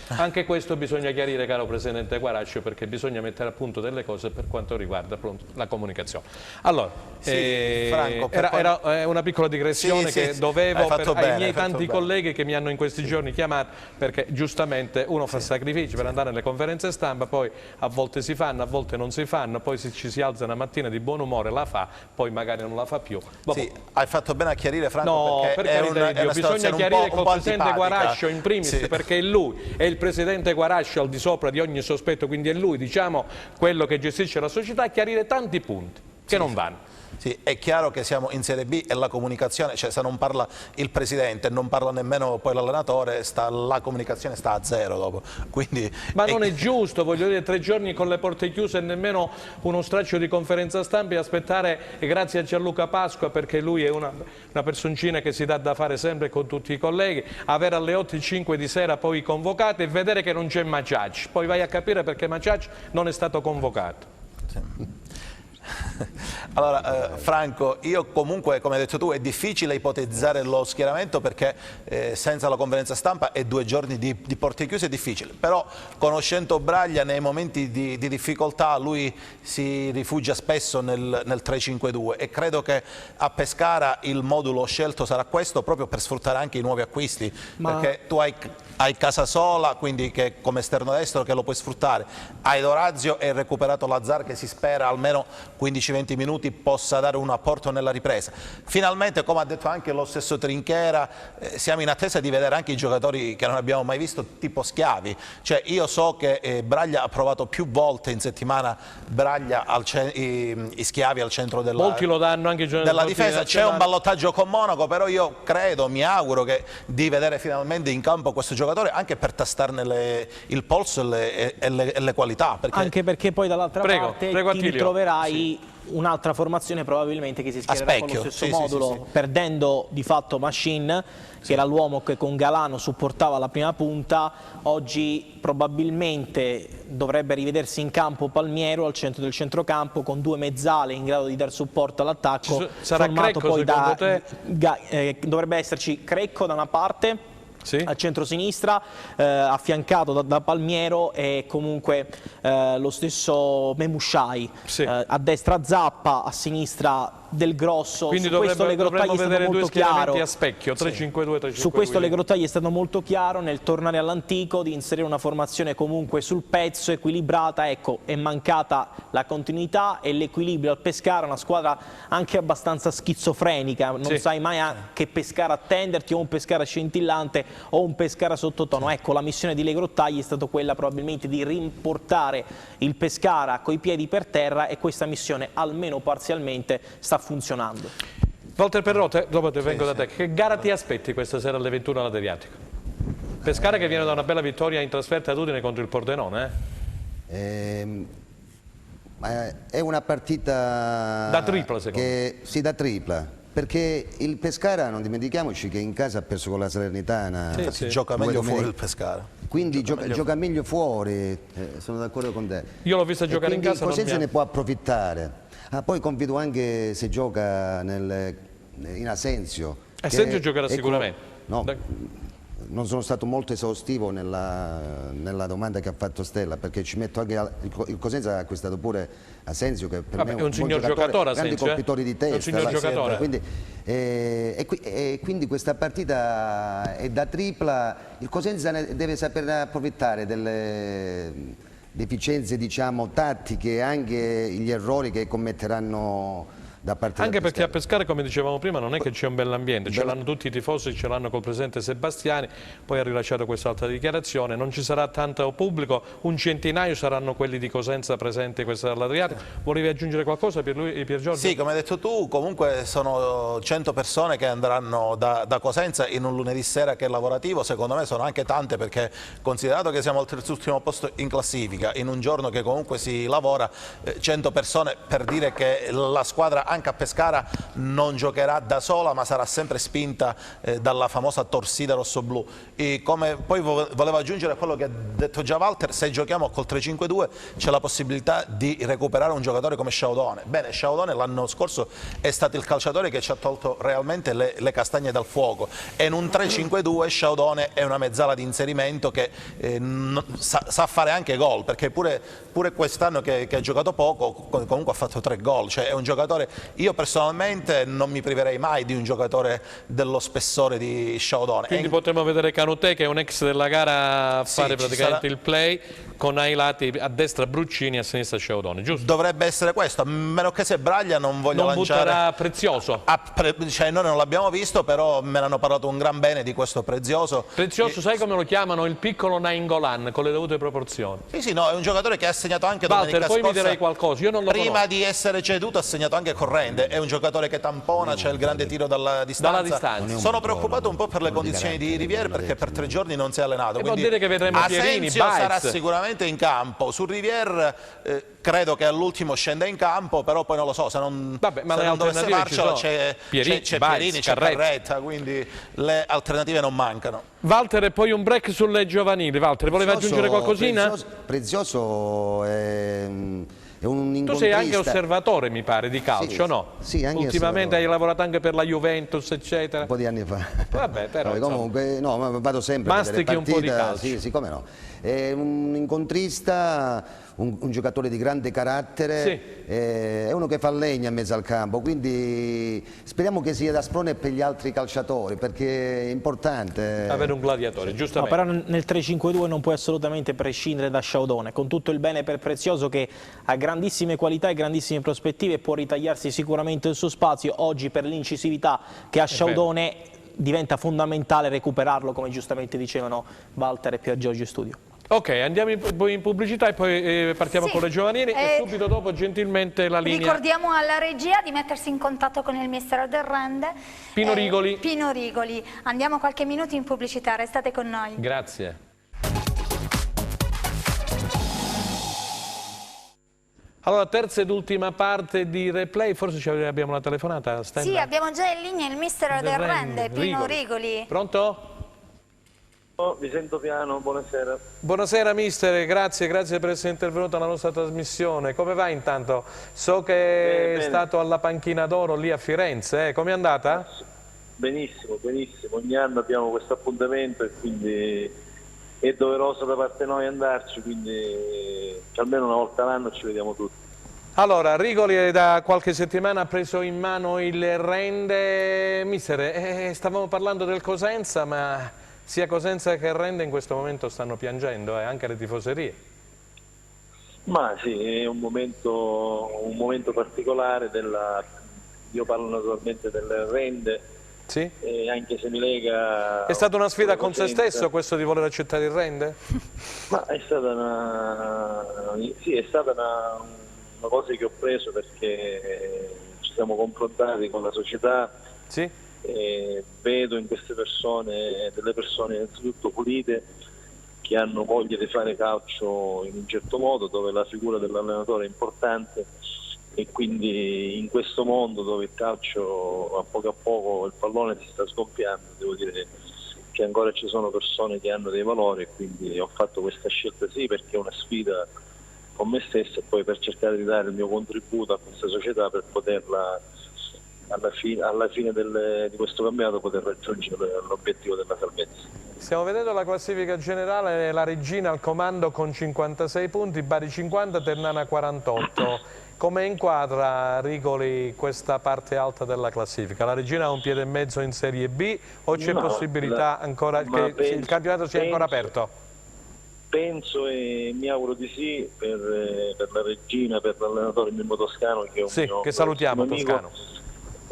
Anche questo bisogna chiarire, caro Presidente Guarascio, perché bisogna mettere a punto delle cose per quanto riguarda la comunicazione. Allora, Franco, era una piccola digressione che dovevo ai miei tanti colleghi che mi hanno in questi giorni chiamato, perché giustamente uno fa sacrifici per andare alle conferenze stampa, poi a volte si fanno, a volte non si fanno, poi se ci si alza una mattina di buon umore la fa, poi magari non la fa più. Sì, hai fatto bene a chiarire, Franco. No, per carità di Dio, bisogna chiarire col Presidente Guarascio in primis, perché è lui, è il Presidente Guarascio al di sopra di ogni sospetto, quindi è lui, diciamo, quello che gestisce la società, a chiarire tanti punti che non vanno. Sì, è chiaro che siamo in Serie B e la comunicazione, cioè se non parla il Presidente, non parla nemmeno poi l'allenatore, la comunicazione sta a zero dopo. Quindi, ma non è giusto, voglio dire, 3 giorni con le porte chiuse e nemmeno uno straccio di conferenza stampa e aspettare, e grazie a Gianluca Pasqua, perché lui è una personcina che si dà da fare sempre con tutti i colleghi, avere alle 8:05 di sera poi convocati e vedere che non c'è Maciacci, poi vai a capire perché Maciacci non è stato convocato. Sì. Allora, Franco, io comunque, come hai detto tu, è difficile ipotizzare lo schieramento perché senza la conferenza stampa e 2 giorni di porte chiuse è difficile, però conoscendo Braglia nei momenti di difficoltà lui si rifugia spesso nel 3-5-2 e credo che a Pescara il modulo scelto sarà questo, proprio per sfruttare anche i nuovi acquisti, perché tu hai Casasola, quindi che come esterno destro, che lo puoi sfruttare, hai Dorazio e recuperato Lazzar, che si spera almeno 15-20 minuti possa dare un apporto nella ripresa. Finalmente, come ha detto anche lo stesso Trinchera, siamo in attesa di vedere anche i giocatori che non abbiamo mai visto, tipo Schiavi. Cioè, io so che Braglia ha provato più volte in settimana i Schiavi al centro molti lo danno anche della difesa. C'è un ballottaggio con Monaco, però io credo, mi auguro di vedere finalmente in campo questo giocatore, anche per tastarne il polso e le qualità. Anche perché poi dall'altra parte ti ritroverai un'altra formazione probabilmente che si schiererà con lo stesso modulo, perdendo di fatto Machine, che era l'uomo che con Galano supportava la prima punta. Oggi probabilmente dovrebbe rivedersi in campo Palmiero al centro del centrocampo, con 2 mezzale in grado di dar supporto all'attacco, sarà formato Crecco, poi dovrebbe esserci Crecco da una parte, a centro-sinistra, affiancato da Palmiero, e comunque lo stesso Memushai, a destra Zappa, a sinistra Del Grosso. Quindi su questo dovremmo vedere 2 schieramenti a specchio, 3-5-2, 3-5-2. Su questo Le Grottaglie è stato molto chiaro nel tornare all'antico, di inserire una formazione comunque sul pezzo, equilibrata. Ecco, è mancata la continuità e l'equilibrio al Pescara, una squadra anche abbastanza schizofrenica, non sai mai a che Pescara attenderti, o un Pescara scintillante o un Pescara sottotono. Ecco, la missione di Le Grottaglie è stata quella probabilmente di riportare il Pescara coi piedi per terra, e questa missione almeno parzialmente sta funzionando. Walter Perrote, dopo te vengo da te, che gara ti aspetti questa sera alle 21 all'Adriatico? Pescara che viene da una bella vittoria in trasferta ad Udine contro il Pordenone, è una partita da tripla, secondo me. Sì, da tripla, perché il Pescara, non dimentichiamoci che in casa ha perso con la Salernitana. Si gioca meglio fuori il Pescara. Quindi gioca meglio fuori, sono d'accordo con te. Io l'ho vista giocare in casa. Cosenza ne può approfittare. Poi confido anche se gioca in Asensio. Asensio giocherà sicuramente. No, non sono stato molto esaustivo nella domanda che ha fatto Stella, perché ci metto anche il Cosenza ha acquistato pure Asensio, che per me è un signor giocatore, grandi colpitori di testa. È un signor giocatore. Quindi questa partita è da tripla. Il Cosenza deve saper approfittare delle deficienze, diciamo, tattiche, anche gli errori che commetteranno da parte Anche del perché a Pescara. Pescara, come dicevamo prima, non è che c'è un bell'ambiente, ce l'hanno tutti i tifosi, ce l'hanno col presidente Sebastiani, poi ha rilasciato quest'altra dichiarazione, non ci sarà tanto pubblico, un centinaio saranno quelli di Cosenza presenti questa all'Adriatico. Volevi aggiungere qualcosa per lui, Pier Giorgio? Sì, come hai detto tu, comunque sono 100 persone che andranno da Cosenza in un lunedì sera che è lavorativo, secondo me sono anche tante, perché considerato che siamo al terzultimo posto in classifica, in un giorno che comunque si lavora, 100 persone, per dire che la squadra anche a Pescara non giocherà da sola ma sarà sempre spinta dalla famosa torsida rossoblù. E come poi volevo aggiungere a quello che ha detto già Walter, se giochiamo col 3-5-2 c'è la possibilità di recuperare un giocatore come Sciaudone. Bene, Sciaudone l'anno scorso è stato il calciatore che ci ha tolto realmente le castagne dal fuoco, e in un 3-5-2 Sciaudone è una mezzala di inserimento che sa fare anche gol, perché pure quest'anno che ha giocato poco comunque ha fatto 3 gol, cioè è un giocatore, io personalmente non mi priverei mai di un giocatore dello spessore di Sciaudone. Quindi potremmo vedere Canutè, che è un ex della gara, a fare praticamente il play, con ai lati a destra Bruccini, a sinistra Sciaudone, giusto? Dovrebbe essere questo, a meno che se Braglia non voglia non lanciare... butterà Prezioso. Cioè, noi non l'abbiamo visto, però me ne hanno parlato un gran bene di questo Prezioso. Prezioso, sai come lo chiamano? Il piccolo Nainggolan, con le dovute proporzioni. Sì, no, è un giocatore che ha segnato anche Walter, domenica poi scorsa. mi direi qualcosa, io non lo Prima conosco. di essere ceduto ha segnato anche corrente, è un giocatore che tampona, c'è il grande tiro dalla distanza. Sono preoccupato un po', per le condizioni di Rivière, perché per 3 giorni non si è allenato. Vuol dire che vedremo Pierini, Asensio sarà Baez. sicuramente in campo. Su Rivière credo che all'ultimo scenda in campo, però poi non lo so, se non, Vabbè, ma se le non dovesse alternative farcela ci sono. c'è Baez, Pierini, c'è Carretta. Carretta, quindi le alternative non mancano. Walter, e poi un break sulle giovanili. Walter, voleva aggiungere qualcosina? Prezioso è un incontrista. Tu sei anche osservatore, mi pare, di calcio, Sì, no? sì, anche ultimamente osservatore. hai lavorato anche per la Juventus, eccetera. Un po' di anni fa. Vabbè, però, insomma, comunque, no, ma vado sempre a vedere mastichi un po' di partita, calcio. sì, come no. È un incontrista, un giocatore di grande carattere, Sì. è uno che fa legna in mezzo al campo, quindi speriamo che sia da sprone per gli altri calciatori, perché è importante. avere un gladiatore, No, giustamente. però nel 3-5-2 non puoi assolutamente prescindere da Sciaudone, con tutto il bene per Prezioso, che ha grandissime qualità e grandissime prospettive e può ritagliarsi sicuramente il suo spazio. Oggi, per l'incisività che ha Sciaudone, diventa fondamentale recuperarlo, come giustamente dicevano Walter e Pier Giorgio in studio. Ok, andiamo in pubblicità e poi partiamo Sì. con le giovanili e subito dopo gentilmente la linea. Ricordiamo alla regia di mettersi in contatto con il mister del Rende. Pino Rigoli. Pino Rigoli. Andiamo qualche minuto in pubblicità, restate con noi. Grazie. Allora, terza ed ultima parte di replay, forse abbiamo la telefonata? Sì, abbiamo già in linea il mister del Rende, Pino Rigoli. Pronto? Oh, vi sento piano, buonasera. Buonasera mister, grazie per essere intervenuto alla nostra trasmissione. Come va intanto? So che è stato alla Panchina d'Oro lì a Firenze, com'è andata? Benissimo, benissimo. Ogni anno abbiamo questo appuntamento e quindi è doveroso da parte noi andarci, quindi almeno una volta all'anno ci vediamo tutti. Allora, Rigoli da qualche settimana ha preso in mano il Rende. Mister, stavamo parlando del Cosenza, ma sia Cosenza che Rende in questo momento stanno piangendo, anche le tifoserie. Ma sì, è un momento particolare, io parlo naturalmente del Rende, Sì? anche se mi lega... È stata una sfida con se Cosenza. stesso questo di voler accettare il Rende? Ma è stata una cosa che ho preso perché ci siamo confrontati con la società. Sì? Vedo in queste persone delle persone innanzitutto pulite, che hanno voglia di fare calcio in un certo modo, dove la figura dell'allenatore è importante, e quindi in questo mondo dove il calcio a poco il pallone si sta scoppiando, devo dire che ancora ci sono persone che hanno dei valori, e quindi ho fatto questa scelta sì perché è una sfida con me stesso e poi per cercare di dare il mio contributo a questa società per poterla alla fine di questo campionato poter raggiungere l'obiettivo della salvezza. Stiamo vedendo la classifica generale, la Regina al comando con 56 punti, Bari 50, Ternana 48. Come inquadra Rigoli questa parte alta della classifica? La Regina ha un piede e mezzo in Serie B o c'è possibilità ancora che il campionato sia ancora aperto? penso e mi auguro di sì per la regina, per l'allenatore Mimmo Toscano, che è un mio che salutiamo, amico. Toscano.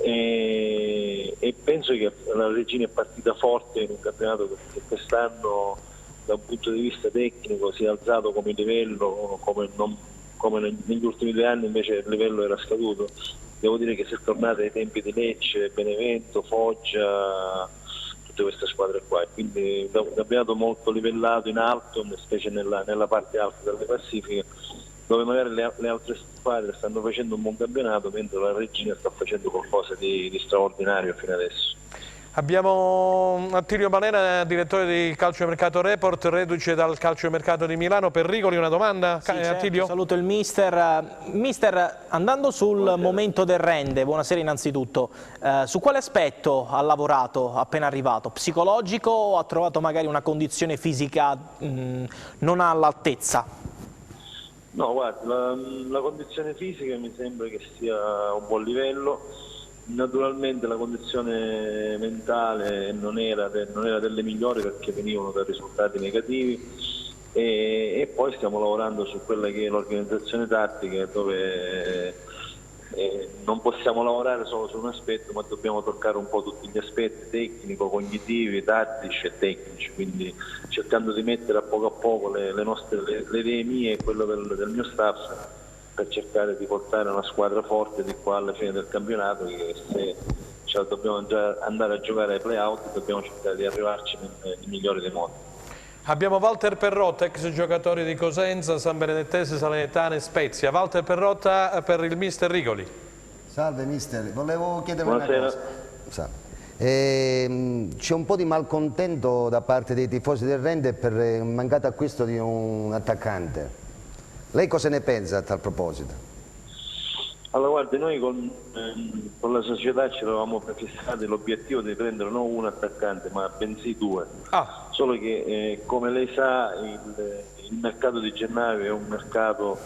E penso che la regina è partita forte in un campionato che quest'anno da un punto di vista tecnico si è alzato come livello, come negli ultimi 2 anni invece il livello era scaduto. Devo dire che si è tornato ai tempi di Lecce, Benevento, Foggia, tutte queste squadre qua, quindi un campionato molto livellato in alto, specie nella parte alta delle classifiche, dove magari le altre squadre stanno facendo un buon campionato, mentre la regina sta facendo qualcosa di straordinario fino adesso. Abbiamo Attilio Balena, direttore di Calciomercato Report, reduce dal Calciomercato di Milano. Per Rigoli una domanda? Sì, certo. Attilio? Saluto il mister. Mister, andando sul momento del Rende, buonasera innanzitutto, su quale aspetto ha lavorato appena arrivato? Psicologico o ha trovato magari una condizione fisica non all'altezza? No, guarda, la condizione fisica mi sembra che sia a un buon livello. Naturalmente la condizione mentale non era delle migliori, perché venivano da risultati negativi, e poi stiamo lavorando su quella che è l'organizzazione tattica, dove non possiamo lavorare solo su un aspetto, ma dobbiamo toccare un po' tutti gli aspetti tecnico, cognitivi, tattici e tecnici, quindi cercando di mettere a poco le idee mie e quello del mio staff, per cercare di portare una squadra forte di qua alla fine del campionato, che se dobbiamo già andare a giocare ai play-out dobbiamo cercare di arrivarci nel migliore dei modi. Abbiamo Walter Perrotta, ex giocatore di Cosenza, San Benedettese, Salernitana e Spezia. Walter Perrotta per il mister Rigoli. Salve mister, volevo chiedere Buonasera. una cosa. C'è un po' di malcontento da parte dei tifosi del Rende per il mancato acquisto di un attaccante. Lei cosa ne pensa a tal proposito? Allora guardi, noi con la società ci eravamo prefissati l'obiettivo di prendere non un attaccante ma bensì 2. Solo che come lei sa il mercato di gennaio è un mercato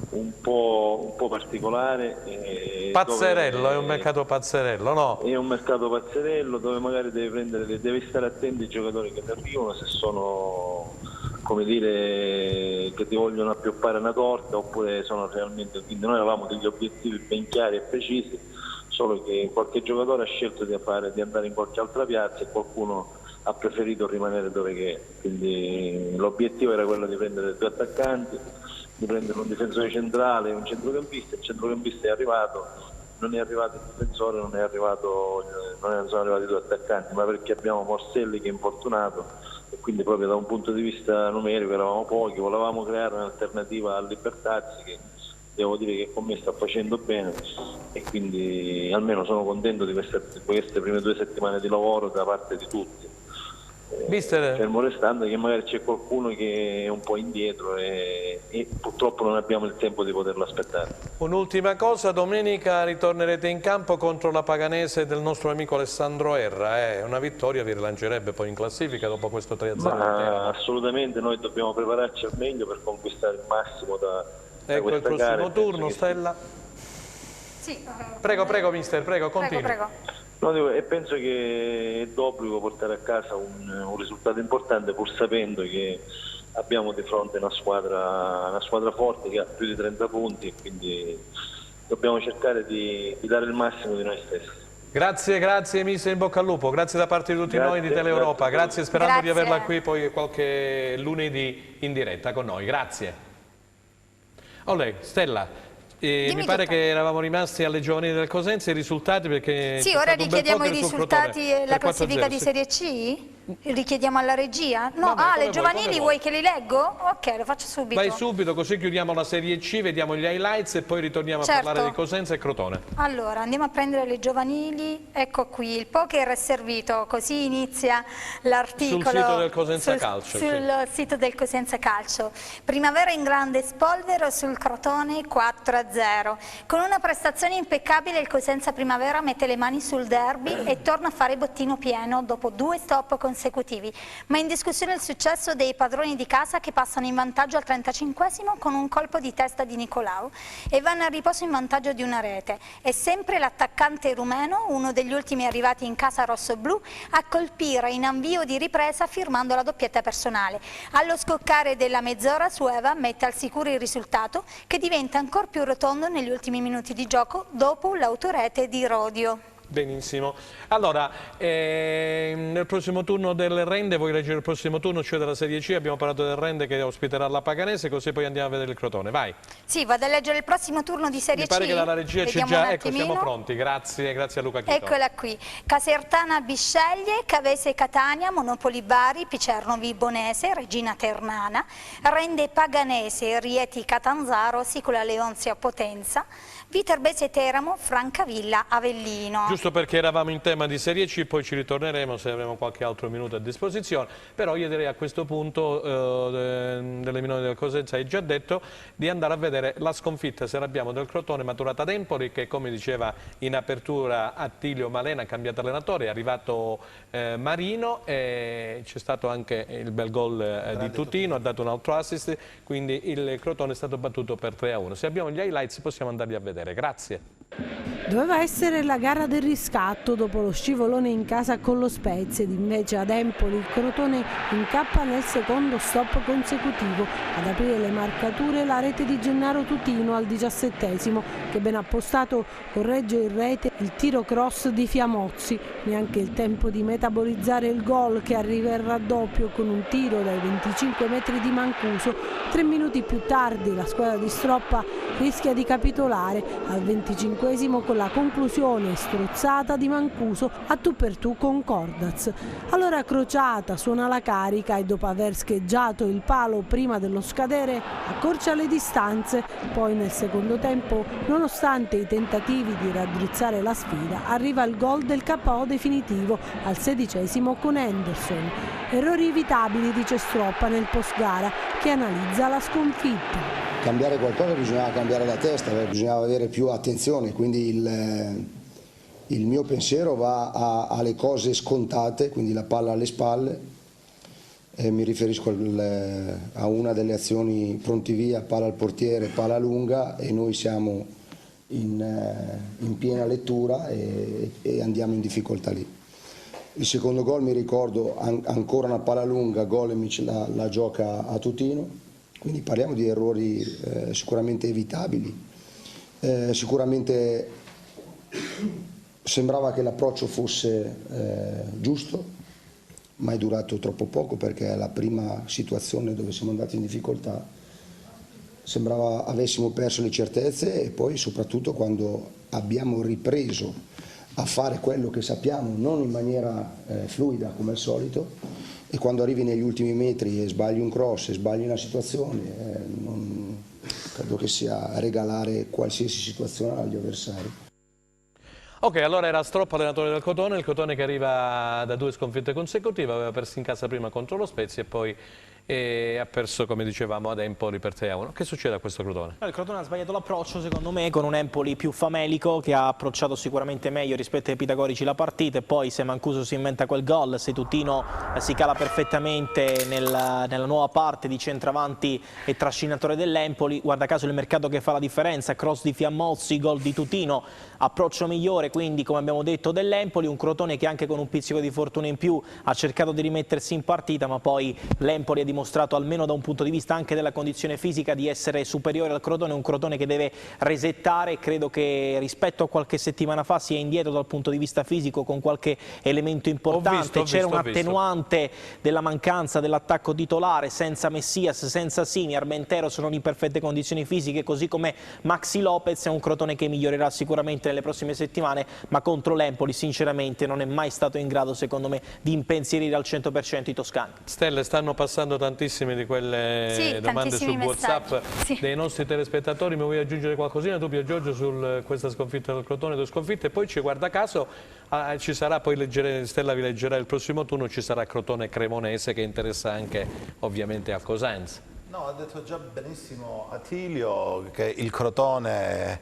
un po' particolare. Pazzerello, è un mercato pazzerello, no? È un mercato pazzerello dove magari devi stare attenti ai giocatori che ti arrivano, se sono, come dire, che ti vogliono appioppare una torta oppure sono realmente. Quindi noi avevamo degli obiettivi ben chiari e precisi, solo che qualche giocatore ha scelto di andare in qualche altra piazza e qualcuno ha preferito rimanere dove è. Quindi l'obiettivo era quello di prendere 2 attaccanti, di prendere un difensore centrale e un centrocampista. Il centrocampista è arrivato, non è arrivato il difensore, non sono arrivati 2 attaccanti, ma perché abbiamo Morselli che è infortunato e quindi proprio da un punto di vista numerico eravamo pochi. Volevamo creare un'alternativa a Libertazzi, che devo dire che con me sta facendo bene, e quindi almeno sono contento di queste prime 2 settimane di lavoro da parte di tutti. Fermo restando che magari c'è qualcuno che è un po' indietro e purtroppo non abbiamo il tempo di poterlo aspettare. Un'ultima cosa, domenica ritornerete in campo contro la Paganese del nostro amico Alessandro Erra. Una vittoria vi rilancerebbe poi in classifica dopo questo 3-0? Assolutamente, noi dobbiamo prepararci al meglio per conquistare il massimo da ecco questa il prossimo gara. turno, Stella. Sì, prego mister, prego, continui. Prego. No, e penso che è d'obbligo portare a casa un risultato importante, pur sapendo che abbiamo di fronte una squadra forte che ha più di 30 punti, quindi dobbiamo cercare di dare il massimo di noi stessi. Grazie mister, in bocca al lupo, grazie da parte di tutti noi di Teleeuropa, grazie, sperando di averla qui poi qualche lunedì in diretta con noi, grazie. Olè, Stella. Mi pare tutto. che eravamo rimasti alle giovanili del Cosenza i risultati, perché sì, ora richiediamo i risultati e la classifica di Serie C? Richiediamo alla regia? No, le giovanili vuoi che li leggo? Ok, lo faccio subito. Vai subito, così chiudiamo la Serie C, vediamo gli highlights e poi ritorniamo a parlare di Cosenza e Crotone. Allora, andiamo a prendere le giovanili, ecco qui, il poker è servito, così inizia l'articolo. Sul sito del Cosenza Calcio. Sul sito del Cosenza Calcio. Primavera in grande spolvero sul Crotone 4-0. 2-0. Con una prestazione impeccabile il Cosenza Primavera mette le mani sul derby e torna a fare bottino pieno dopo 2 stop consecutivi. Ma in discussione il successo dei padroni di casa che passano in vantaggio al 35esimo con un colpo di testa di Nicolau e vanno a riposo in vantaggio di una rete. È sempre l'attaccante rumeno, uno degli ultimi arrivati in casa rossoblù, a colpire in avvio di ripresa firmando la doppietta personale. Allo scoccare della mezz'ora Sueva mette al sicuro il risultato che diventa ancora più rotondo negli ultimi minuti di gioco dopo l'autorete di Rodio. Benissimo. Allora, nel prossimo turno del Rende, vuoi leggere il prossimo turno, cioè della Serie C? Abbiamo parlato del Rende che ospiterà la Paganese, così poi andiamo a vedere il Crotone. Vai. Sì, vado a leggere il prossimo turno di Serie C. Mi pare che dalla regia c'è già, ecco, siamo pronti. Grazie a Luca Chito. Eccola qui. Casertana Bisceglie, Cavese Catania, Monopoli Bari, Picerno Vibonese, Regina Ternana, Rende Paganese, Rieti Catanzaro, Sicola Leonzia Potenza, Viterbese Teramo, Francavilla Avellino. Giusto perché eravamo in tema di Serie C, poi ci ritorneremo se avremo qualche altro minuto a disposizione, però io direi a questo punto delle minori del Cosenza hai già detto di andare a vedere la sconfitta, se l'abbiamo, del Crotone maturata ad Empoli, che come diceva in apertura Attilio Malena ha cambiato allenatore, è arrivato Marino e c'è stato anche il bel gol di Tutino, ha dato un altro assist, quindi il Crotone è stato battuto per 3-1. Se abbiamo gli highlights possiamo andarli a vedere. Grazie. Doveva essere la gara del riscatto dopo lo scivolone in casa con lo Spezia, ed invece ad Empoli il Crotone incappa nel secondo stop consecutivo. Ad aprire le marcature la rete di Gennaro Tutino al 17esimo, che ben appostato corregge in rete il tiro cross di Fiamozzi. Neanche il tempo di metabolizzare il gol, che arriva il raddoppio con un tiro dai 25 metri di Mancuso. 3 minuti più tardi la squadra di Stroppa rischia di capitolare al 25esimo con la conclusione strozzata di Mancuso a tu per tu con Cordaz. Allora Crociata suona la carica e dopo aver scheggiato il palo prima dello scadere accorcia le distanze. Poi nel secondo tempo, nonostante i tentativi di raddrizzare la sfida, arriva il gol del KO definitivo al 16esimo con Henderson. Errori evitabili, dice Stroppa nel post gara, che analizza la sconfitta. Cambiare qualcosa bisognava cambiare la testa, bisognava avere più attenzione, quindi il mio pensiero va alle cose scontate, quindi la palla alle spalle, mi riferisco a una delle azioni pronti via, palla al portiere, palla lunga, e noi siamo in piena lettura e andiamo in difficoltà lì. Il secondo gol, mi ricordo, ancora una palla lunga, Golemic la gioca a Tutino. Quindi parliamo di errori sicuramente evitabili, sicuramente sembrava che l'approccio fosse giusto, ma è durato troppo poco, perché la prima situazione dove siamo andati in difficoltà sembrava avessimo perso le certezze, e poi soprattutto quando abbiamo ripreso a fare quello che sappiamo, non in maniera fluida come al solito, e quando arrivi negli ultimi metri e sbagli un cross e sbagli una situazione, non credo che sia regalare qualsiasi situazione agli avversari. Ok, allora era Stroppa, allenatore del Crotone, il Crotone che arriva da 2 sconfitte consecutive, aveva perso in casa prima contro lo Spezia e poi ha perso, come dicevamo, ad Empoli per 3-1. Che succede a questo Crotone? Il Crotone ha sbagliato l'approccio, secondo me, con un Empoli più famelico, che ha approcciato sicuramente meglio rispetto ai pitagorici la partita, e poi se Mancuso si inventa quel gol, se Tutino si cala perfettamente nella nuova parte di centravanti e trascinatore dell'Empoli, guarda caso il mercato che fa la differenza, cross di Fiammozzi, gol di Tutino, approccio migliore quindi, come abbiamo detto, dell'Empoli, un Crotone che anche con un pizzico di fortuna in più ha cercato di rimettersi in partita, ma poi l'Empoli ha dimostrato, almeno da un punto di vista anche della condizione fisica, di essere superiore al Crotone, un Crotone che deve resettare. Credo che rispetto a qualche settimana fa sia indietro dal punto di vista fisico con qualche elemento importante. C'era un'attenuante della mancanza dell'attacco titolare, senza Messias, senza Sini, Armentero sono in perfette condizioni fisiche, così come Maxi Lopez. È un Crotone che migliorerà sicuramente nelle prossime settimane, ma contro l'Empoli sinceramente non è mai stato in grado, secondo me, di impensierire al 100% i toscani. Stelle, stanno passando tantissime di quelle domande su WhatsApp dei nostri telespettatori. Mi vuoi aggiungere qualcosina tu, Pier Giorgio, su questa sconfitta del Crotone, 2 sconfitte, e poi guarda caso ci sarà, poi Stella vi leggerà il prossimo turno, ci sarà Crotone Cremonese che interessa anche ovviamente al Cosenza. No, ha detto già benissimo Attilio che il Crotone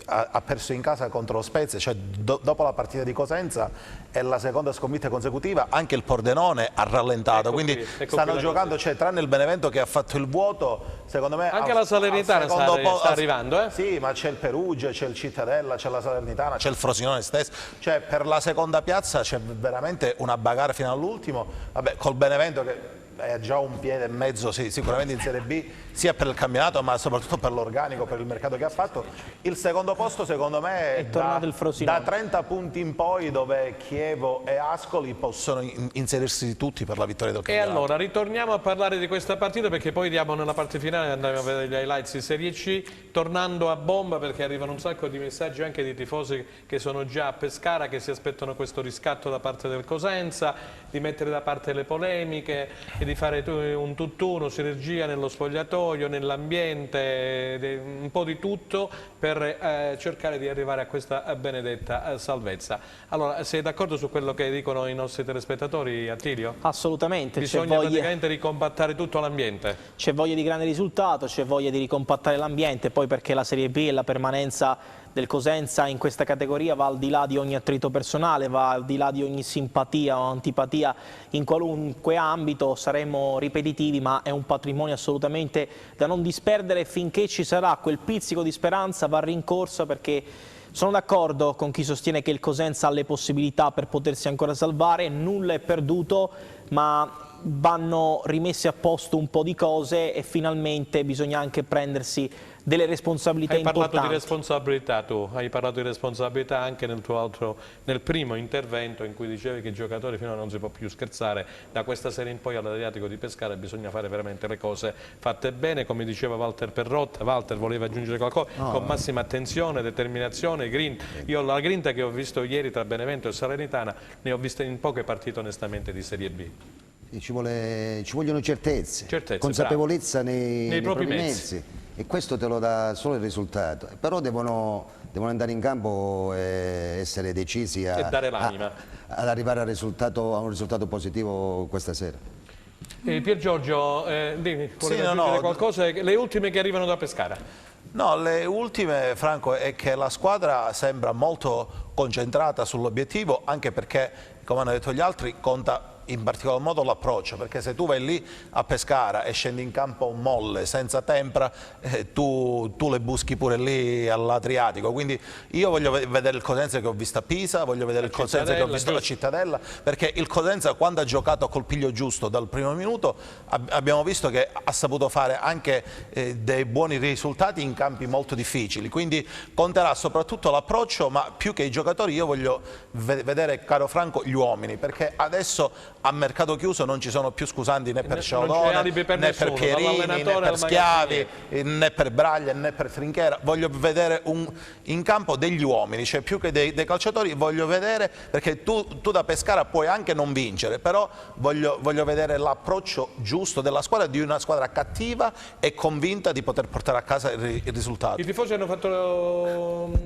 ha perso in casa contro lo Spezia, cioè dopo la partita di Cosenza è la seconda sconfitta consecutiva, anche il Pordenone ha rallentato, quindi stanno giocando, cioè, tranne il Benevento che ha fatto il vuoto, secondo me... Anche la Salernitana sta arrivando, Sì, ma c'è il Perugia, c'è il Cittadella, c'è la Salernitana, c'è il Frosinone stesso, cioè per la seconda piazza c'è veramente una bagarre fino all'ultimo, vabbè, col Benevento che è già un piede e mezzo sicuramente in Serie B, sia per il campionato ma soprattutto per l'organico, per il mercato che ha fatto. Il secondo posto secondo me è da 30 punti in poi, dove Chievo e Ascoli possono inserirsi tutti per la vittoria del campionato. E allora ritorniamo a parlare di questa partita, perché poi diamo nella parte finale, andiamo a vedere gli highlights di Serie C, tornando a bomba perché arrivano un sacco di messaggi anche di tifosi che sono già a Pescara, che si aspettano questo riscatto da parte del Cosenza, di mettere da parte le polemiche e di fare un tutt'uno, sinergia nello spogliatoio, nell'ambiente, un po' di tutto per cercare di arrivare a questa benedetta salvezza. Allora, sei d'accordo su quello che dicono i nostri telespettatori, Attilio? Assolutamente. Bisogna praticamente ricompattare tutto l'ambiente. C'è voglia di grande risultato, c'è voglia di ricompattare l'ambiente, poi perché la Serie B e la permanenza del Cosenza in questa categoria va al di là di ogni attrito personale, va al di là di ogni simpatia o antipatia in qualunque ambito. Saremo ripetitivi, ma è un patrimonio assolutamente da non disperdere. Finché ci sarà quel pizzico di speranza va rincorsa, perché sono d'accordo con chi sostiene che il Cosenza ha le possibilità per potersi ancora salvare, nulla è perduto, ma vanno rimesse a posto un po' di cose e finalmente bisogna anche prendersi delle responsabilità importanti. Hai parlato di responsabilità tu, hai parlato di responsabilità anche nel primo intervento in cui dicevi che i giocatori finora non si può più scherzare, da questa serie in poi all'Adriatico di Pescara bisogna fare veramente le cose fatte bene, come diceva Walter Perrotta. Walter voleva aggiungere qualcosa? Con massima attenzione, determinazione, grinta. Io la grinta che ho visto ieri tra Benevento e Salernitana ne ho viste in poche partite onestamente di Serie B. Ci vogliono certezze, consapevolezza nei propri mezzi. E questo te lo dà solo il risultato, però devono andare in campo e essere decisi e dare l'anima ad arrivare a un risultato positivo questa sera. Pier Giorgio, volevi aggiungere qualcosa? Le ultime che arrivano da Pescara? No, le ultime, Franco, è che la squadra sembra molto concentrata sull'obiettivo, anche perché, come hanno detto gli altri, conta in particolar modo l'approccio, perché se tu vai lì a Pescara e scendi in campo molle, senza tempra, tu le buschi pure lì all'Adriatico. Quindi io voglio vedere il Cosenza che ho visto a Pisa, voglio vedere il Cosenza che ho visto alla Cittadella, perché il Cosenza, quando ha giocato col piglio giusto dal primo minuto, abbiamo visto che ha saputo fare anche dei buoni risultati in campi molto difficili, quindi conterà soprattutto l'approccio, ma più che i giocatori io voglio vedere, caro Franco, gli uomini, perché adesso a mercato chiuso non ci sono più scusanti né per Sciaudone, né per Pierini, né per Schiavi, né per Braglia, né per Trinchera. Voglio vedere in campo degli uomini, cioè più che dei calciatori voglio vedere, perché tu da Pescara puoi anche non vincere, però voglio vedere l'approccio giusto della squadra, di una squadra cattiva e convinta di poter portare a casa il risultato. I tifosi hanno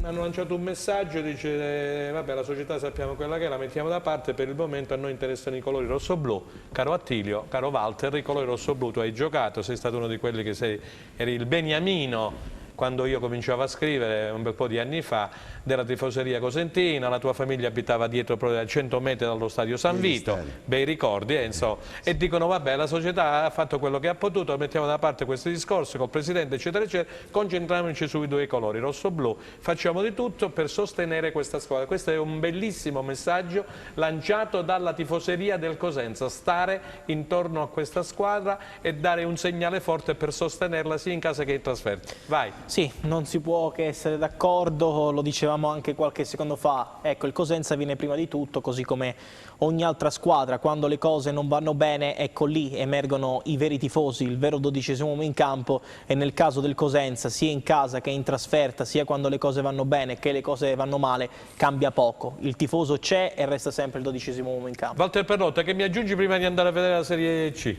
lanciato un messaggio, dice vabbè, la società sappiamo quella che è, la mettiamo da parte, per il momento a noi interessano i colori rosso-blu. Caro Attilio, caro Walter, i colori rosso-blu tu hai giocato, sei stato uno di quelli che eri il beniamino quando io cominciavo a scrivere un bel po' di anni fa, della tifoseria cosentina. La tua famiglia abitava dietro, proprio a 100 metri dallo stadio San Vito, bei ricordi, insomma. E dicono vabbè, la società ha fatto quello che ha potuto, mettiamo da parte questi discorsi col presidente eccetera eccetera, concentriamoci sui due colori, rosso-blu, facciamo di tutto per sostenere questa squadra. Questo è un bellissimo messaggio lanciato dalla tifoseria del Cosenza, stare intorno a questa squadra e dare un segnale forte per sostenerla sia in casa che in trasferta. Vai. Sì, non si può che essere d'accordo, lo dicevamo anche qualche secondo fa. Ecco, il Cosenza viene prima di tutto, così come ogni altra squadra. Quando le cose non vanno bene, ecco lì emergono i veri tifosi, il vero 12° uomo in campo, e nel caso del Cosenza, sia in casa che in trasferta, sia quando le cose vanno bene che le cose vanno male, cambia poco. Il tifoso c'è e resta sempre il 12° uomo in campo. Walter Perrotta, che mi aggiungi prima di andare a vedere la Serie C?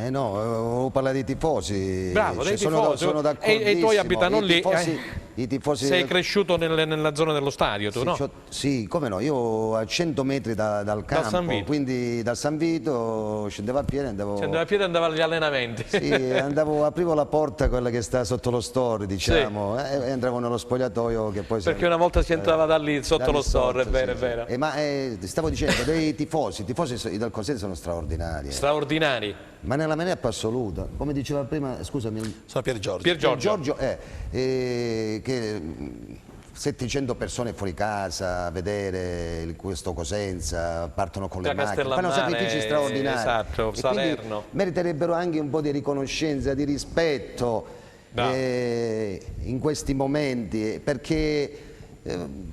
No, parlare dei tifosi. Bravo, dei tifosi. Sono d'accordissimo. E i tuoi abitano lì. I tifosi Sei cresciuto nella zona dello stadio, tu, sì, no? sì, come no, io a 100 metri dal campo, San Vito. quindi da San Vito scendevo a piedi, andavo... Scendeva a piedi e andava agli allenamenti. Sì, aprivo la porta, quella che sta sotto lo store, diciamo, e andavo nello spogliatoio che poi... Perché una volta si entrava da lì, sotto lo store, è vero, è vero. Ma stavo dicendo, dei tifosi, i tifosi del Cosenza sono straordinari. Straordinari. Ma nella maniera più assoluta, come diceva prima, scusami... Sono Pier Giorgio. Pier Giorgio. Che 700 persone fuori casa a vedere questo Cosenza, partono con le macchine, fanno sacrifici straordinari. Esatto, e Salerno. Meriterebbero anche un po' di riconoscenza, di rispetto in questi momenti, perché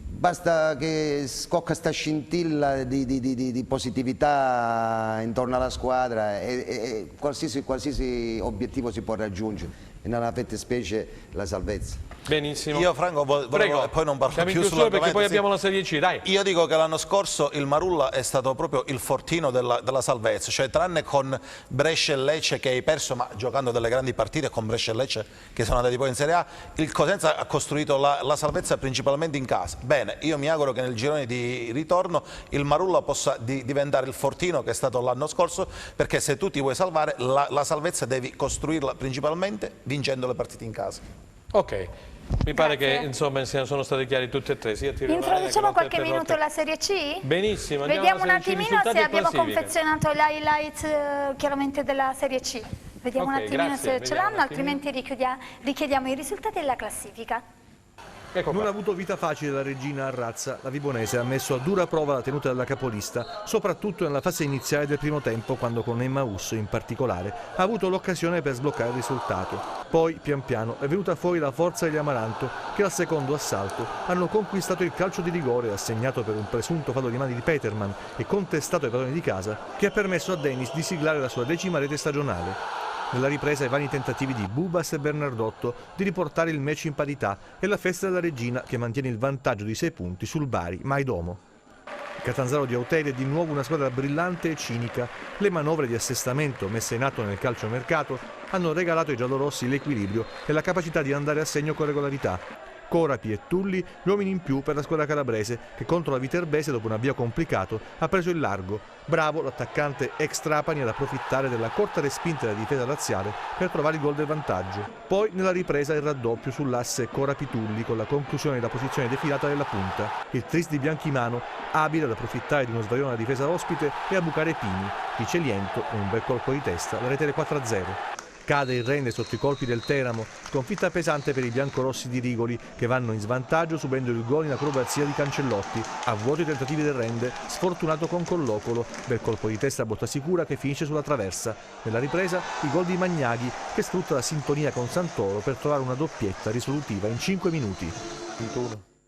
basta che scocca sta scintilla di positività intorno alla squadra e qualsiasi obiettivo si può raggiungere, e nella fattispecie la salvezza. Benissimo. Io Franco volevo, e poi non parlo Siamo in più chiusura perché sull'argomento, poi abbiamo la Serie C, dai. Io dico che l'anno scorso il Marulla è stato proprio il fortino della salvezza, cioè tranne con Brescia e Lecce che hai perso, ma giocando delle grandi partite con Brescia e Lecce che sono andati poi in Serie A, il Cosenza ha costruito la salvezza principalmente in casa. Bene, io mi auguro che nel girone di ritorno il Marulla possa diventare il fortino che è stato l'anno scorso, perché se tu ti vuoi salvare la salvezza devi costruirla principalmente vincendo le partite in casa. Ok. Mi pare Grazie. che insomma sono stati chiari tutti e tre. Introduciamo qualche minuto la Serie C? Benissimo, vediamo un attimino se abbiamo confezionato confezionato gli highlights chiaramente della Serie C. Vediamo un attimino se ce l'hanno, altrimenti richiediamo i risultati della classifica. Non ha avuto vita facile la regina a Razza. La Vibonese ha messo a dura prova la tenuta della capolista, soprattutto nella fase iniziale del primo tempo, quando con Emmaus in particolare ha avuto l'occasione per sbloccare il risultato. Poi, pian piano, è venuta fuori la forza degli Amaranto, che al secondo assalto hanno conquistato il calcio di rigore assegnato per un presunto fallo di mani di Peterman e contestato ai padroni di casa, che ha permesso a Dennis di siglare la sua 10ª rete stagionale. Nella ripresa i vani tentativi di Bubas e Bernardotto di riportare il match in parità e la festa della regina che mantiene il vantaggio di 6 punti sul Bari Maidomo. Il Catanzaro di Auteri è di nuovo una squadra brillante e cinica. Le manovre di assestamento messe in atto nel calciomercato hanno regalato ai giallorossi l'equilibrio e la capacità di andare a segno con regolarità. Corapi e Tulli, gli uomini in più per la squadra calabrese che contro la Viterbese dopo un avvio complicato ha preso il largo. Bravo l'attaccante ex Trapani ad approfittare della corta respinta della difesa razziale per trovare il gol del vantaggio. Poi nella ripresa il raddoppio sull'asse Corapi-Tulli con la conclusione della posizione defilata della punta. Il tris di Bianchimano, abile ad approfittare di uno sbaglione della difesa ospite e a bucare Pini. Di Celiento, un bel colpo di testa, la rete 4-0. Cade il Rende sotto i colpi del Teramo, sconfitta pesante per i biancorossi di Rigoli che vanno in svantaggio subendo il gol in acrobazia di Cancellotti. A vuoto i tentativi del Rende, sfortunato con Collocolo, bel colpo di testa a botta sicura che finisce sulla traversa. Nella ripresa i gol di Magnaghi che sfrutta la sintonia con Santoro per trovare una doppietta risolutiva in 5 minuti.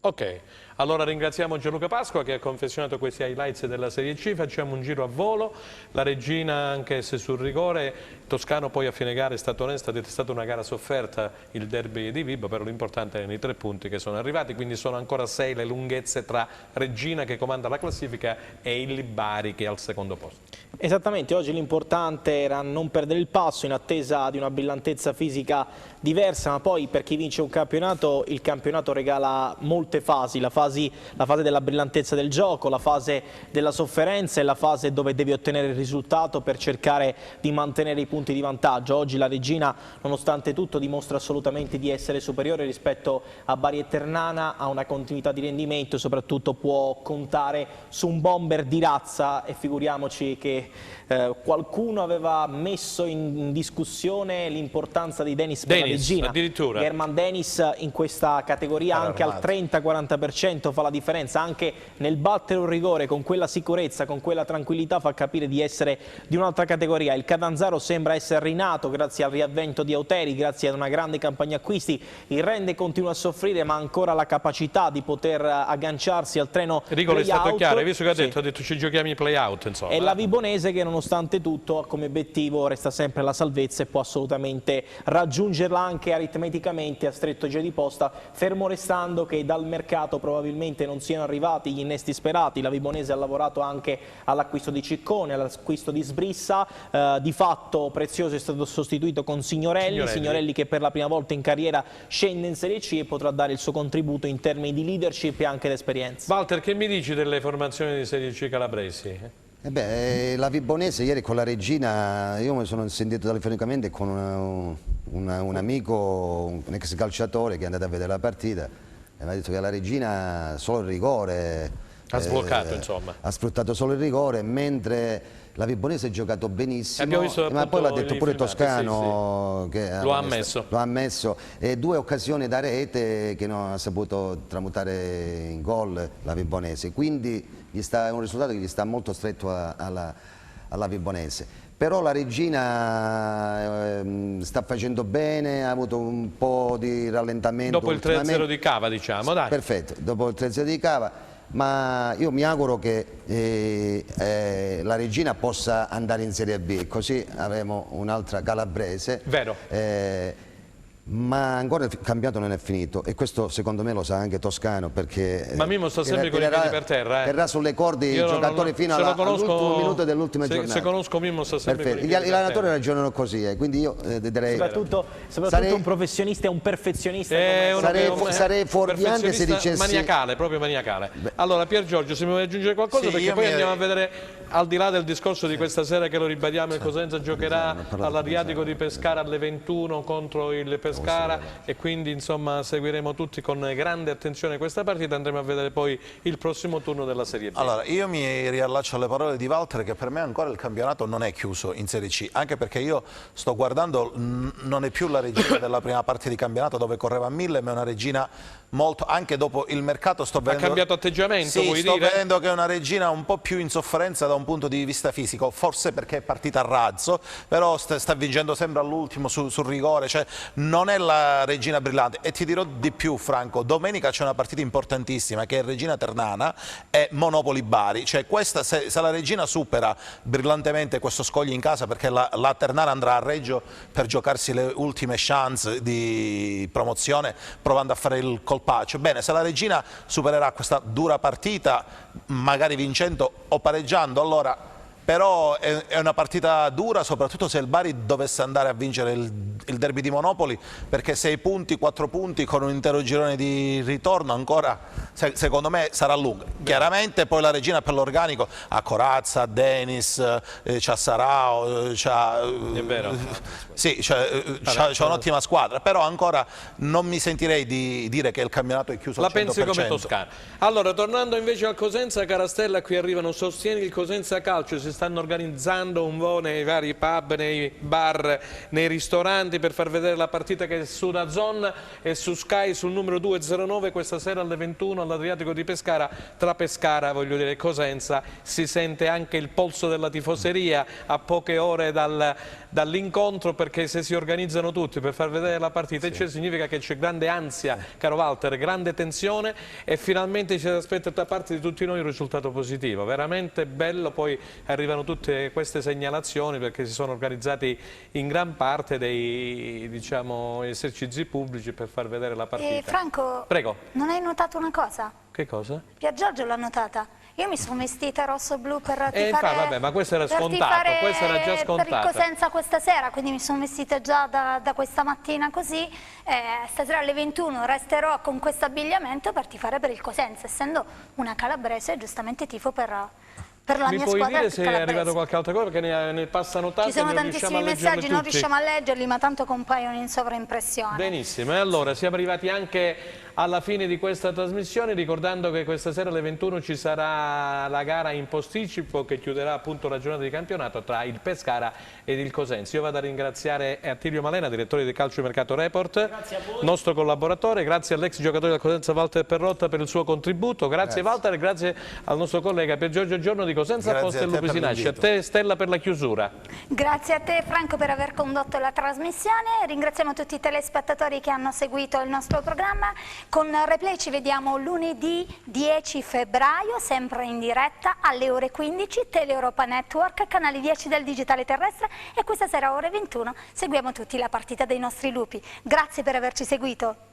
Ok, allora ringraziamo Gianluca Pasqua che ha confezionato questi highlights della Serie C, facciamo un giro a volo, la regina anche se sul rigore, Toscano poi a fine gara è stato onesto, ha detto è stata una gara sofferta il derby di Vibo, però l'importante erano i 3 punti che sono arrivati, quindi sono ancora 6 le lunghezze tra Regina che comanda la classifica e il Bari che è al secondo posto. Esattamente, oggi l'importante era non perdere il passo in attesa di una brillantezza fisica diversa, ma poi per chi vince un campionato, il campionato regala molte fasi, la fase della brillantezza del gioco, la fase della sofferenza e la fase dove devi ottenere il risultato per cercare di mantenere i punti di vantaggio. Oggi la Regina, nonostante tutto, dimostra assolutamente di essere superiore rispetto a Bari e Ternana, ha una continuità di rendimento e soprattutto può contare su un bomber di razza, e figuriamoci che qualcuno aveva messo in discussione l'importanza di Dennis per la Regina. Addirittura. German Dennis in questa categoria anche al 30-40% fa la differenza, anche nel battere un rigore con quella sicurezza, con quella tranquillità fa capire di essere di un'altra categoria. Il Catanzaro sembra essere rinato grazie al riavvento di Auteri, grazie ad una grande campagna acquisti. Il Rende continua a soffrire ma ha ancora la capacità di poter agganciarsi al treno Rigolo è stato chiaro, hai visto che sì. ha detto ci giochiamo i play-out, insomma. E la Vibonese che nonostante tutto ha come obiettivo resta sempre la salvezza e può assolutamente raggiungerla anche aritmeticamente a stretto giro di posta, fermo restando che dal mercato probabilmente non siano arrivati gli innesti sperati. La Vibonese ha lavorato anche all'acquisto di Ciccone, all'acquisto di Sbrissa, di fatto Prezioso è stato sostituito con Signorelli che per la prima volta in carriera scende in Serie C e potrà dare il suo contributo in termini di leadership e anche di esperienza. Walter, che mi dici delle formazioni di Serie C calabresi? La Vibonese ieri con la Regina, io mi sono sentito telefonicamente con un amico, un ex calciatore che è andato a vedere la partita e mi ha detto che la Regina solo il rigore ha sbloccato, insomma. Ha sfruttato solo il rigore, mentre la Vibonese ha giocato benissimo, visto, ma poi l'ha detto pure filmati, Toscano, sì. che lo ha ammesso. E 2 occasioni da rete che non ha saputo tramutare in gol la Vibonese, quindi è un risultato che gli sta molto stretto alla Vibonese. Però la Regina sta facendo bene, ha avuto un po' di rallentamento. Dopo il 3-0 di Cava, diciamo, dai. Perfetto, dopo il 3-0 di Cava. Ma io mi auguro che la Regina possa andare in Serie B, così avremo un'altra calabrese. Vero. Ma ancora il campionato non è finito e questo secondo me lo sa anche Toscano, perché ma Mimmo sta sempre con i piedi per terra, terrà sulle corde i giocatori fino all'ultimo minuto dell'ultima giornata. Se conosco Mimmo sta sempre con i piedi gli allenatori ragionano così, quindi io direi soprattutto un professionista e un perfezionista. Sarei fuorviante se dicessi maniacale, proprio maniacale. Allora Pier Giorgio, se mi vuoi aggiungere qualcosa, perché poi andiamo a vedere, al di là del discorso di questa sera che lo ribadiamo, il Cosenza giocherà all'Adriatico di Pescara alle 21 contro il Pescara e quindi insomma seguiremo tutti con grande attenzione questa partita, andremo a vedere poi il prossimo turno della Serie B. Allora io mi riallaccio alle parole di Walter, che per me ancora il campionato non è chiuso in Serie C, anche perché io sto guardando, non è più la Regina della prima parte di campionato dove correva a 1000, ma è una Regina molto, anche dopo il mercato sto vedendo... Ha cambiato atteggiamento, sì, vuoi sto dire? vedendo che è una Regina un po' più in sofferenza da un punto di vista fisico, forse perché è partita a razzo, però sta vincendo sempre all'ultimo sul rigore, cioè non è la Regina brillante. E ti dirò di più, Franco, domenica c'è una partita importantissima che è Regina Ternana e Monopoli Bari, cioè questa, se la Regina supera brillantemente questo scoglio in casa, perché la Ternana andrà a Reggio per giocarsi le ultime chance di promozione provando a fare il colpaccio, bene, se la Regina supererà questa dura partita magari vincendo o pareggiando, allora però è una partita dura, soprattutto se il Bari dovesse andare a vincere il derby di Monopoli, perché 6 punti, 4 punti con un intero girone di ritorno ancora, secondo me sarà lunga. Chiaramente poi la Regina per l'organico ha Corazza, Denis, c'ha Sarao, c'ha un'ottima squadra, però ancora non mi sentirei di dire che il campionato è chiuso al 100%. La pensi come Toscana. Allora, tornando invece al Cosenza, Carastella, qui arrivano Sostieni il Cosenza Calcio, si stanno organizzando un po' nei vari pub, nei bar, nei ristoranti per far vedere la partita che è su DAZN e su Sky sul numero 209 questa sera alle 21 all'Adriatico di Pescara. Tra Pescara, voglio dire, Cosenza, si sente anche il polso della tifoseria a poche ore dall'incontro, perché se si organizzano tutti per far vedere la partita significa che c'è grande ansia, caro Walter, grande tensione, e finalmente ci aspetta da parte di tutti noi un risultato positivo, veramente bello. Poi arrivano tutte queste segnalazioni perché si sono organizzati in gran parte dei, diciamo, esercizi pubblici per far vedere la partita. Franco, prego. Non hai notato una cosa? Che cosa? Pier Giorgio l'ha notata. Io mi sono vestita rosso-blu per tifare, vabbè, ma questo era scontato, questo era già scontato. Per il Cosenza questa sera, quindi mi sono vestita già da questa mattina così. Stasera alle 21 resterò con questo abbigliamento per tifare per il Cosenza, essendo una calabrese, giustamente tifo per la mia squadra. Mi puoi dire se è calabrese. arrivato qualche altra cosa, perché ne passano tanti. Ci sono non tantissimi messaggi, non riusciamo a leggerli, ma tanto compaiono in sovraimpressione. Benissimo, e allora siamo arrivati anche alla fine di questa trasmissione, ricordando che questa sera alle 21 ci sarà la gara in posticipo che chiuderà appunto la giornata di campionato tra il Pescara ed il Cosenza. Io vado a ringraziare Attilio Malena, direttore di Calcio Mercato Report, nostro collaboratore, grazie all'ex giocatore del Cosenza Walter Perrotta per il suo contributo, grazie Walter, e grazie al nostro collega Pier Giorgio Giorno di Cosenza Postello Pisinacci. A te Stella per la chiusura. Grazie a te Franco per aver condotto la trasmissione, ringraziamo tutti i telespettatori che hanno seguito il nostro programma. Con replay ci vediamo lunedì 10 febbraio, sempre in diretta alle ore 15, Teleeuropa Network, canale 10 del digitale terrestre, e questa sera ore 21 seguiamo tutti la partita dei nostri lupi. Grazie per averci seguito.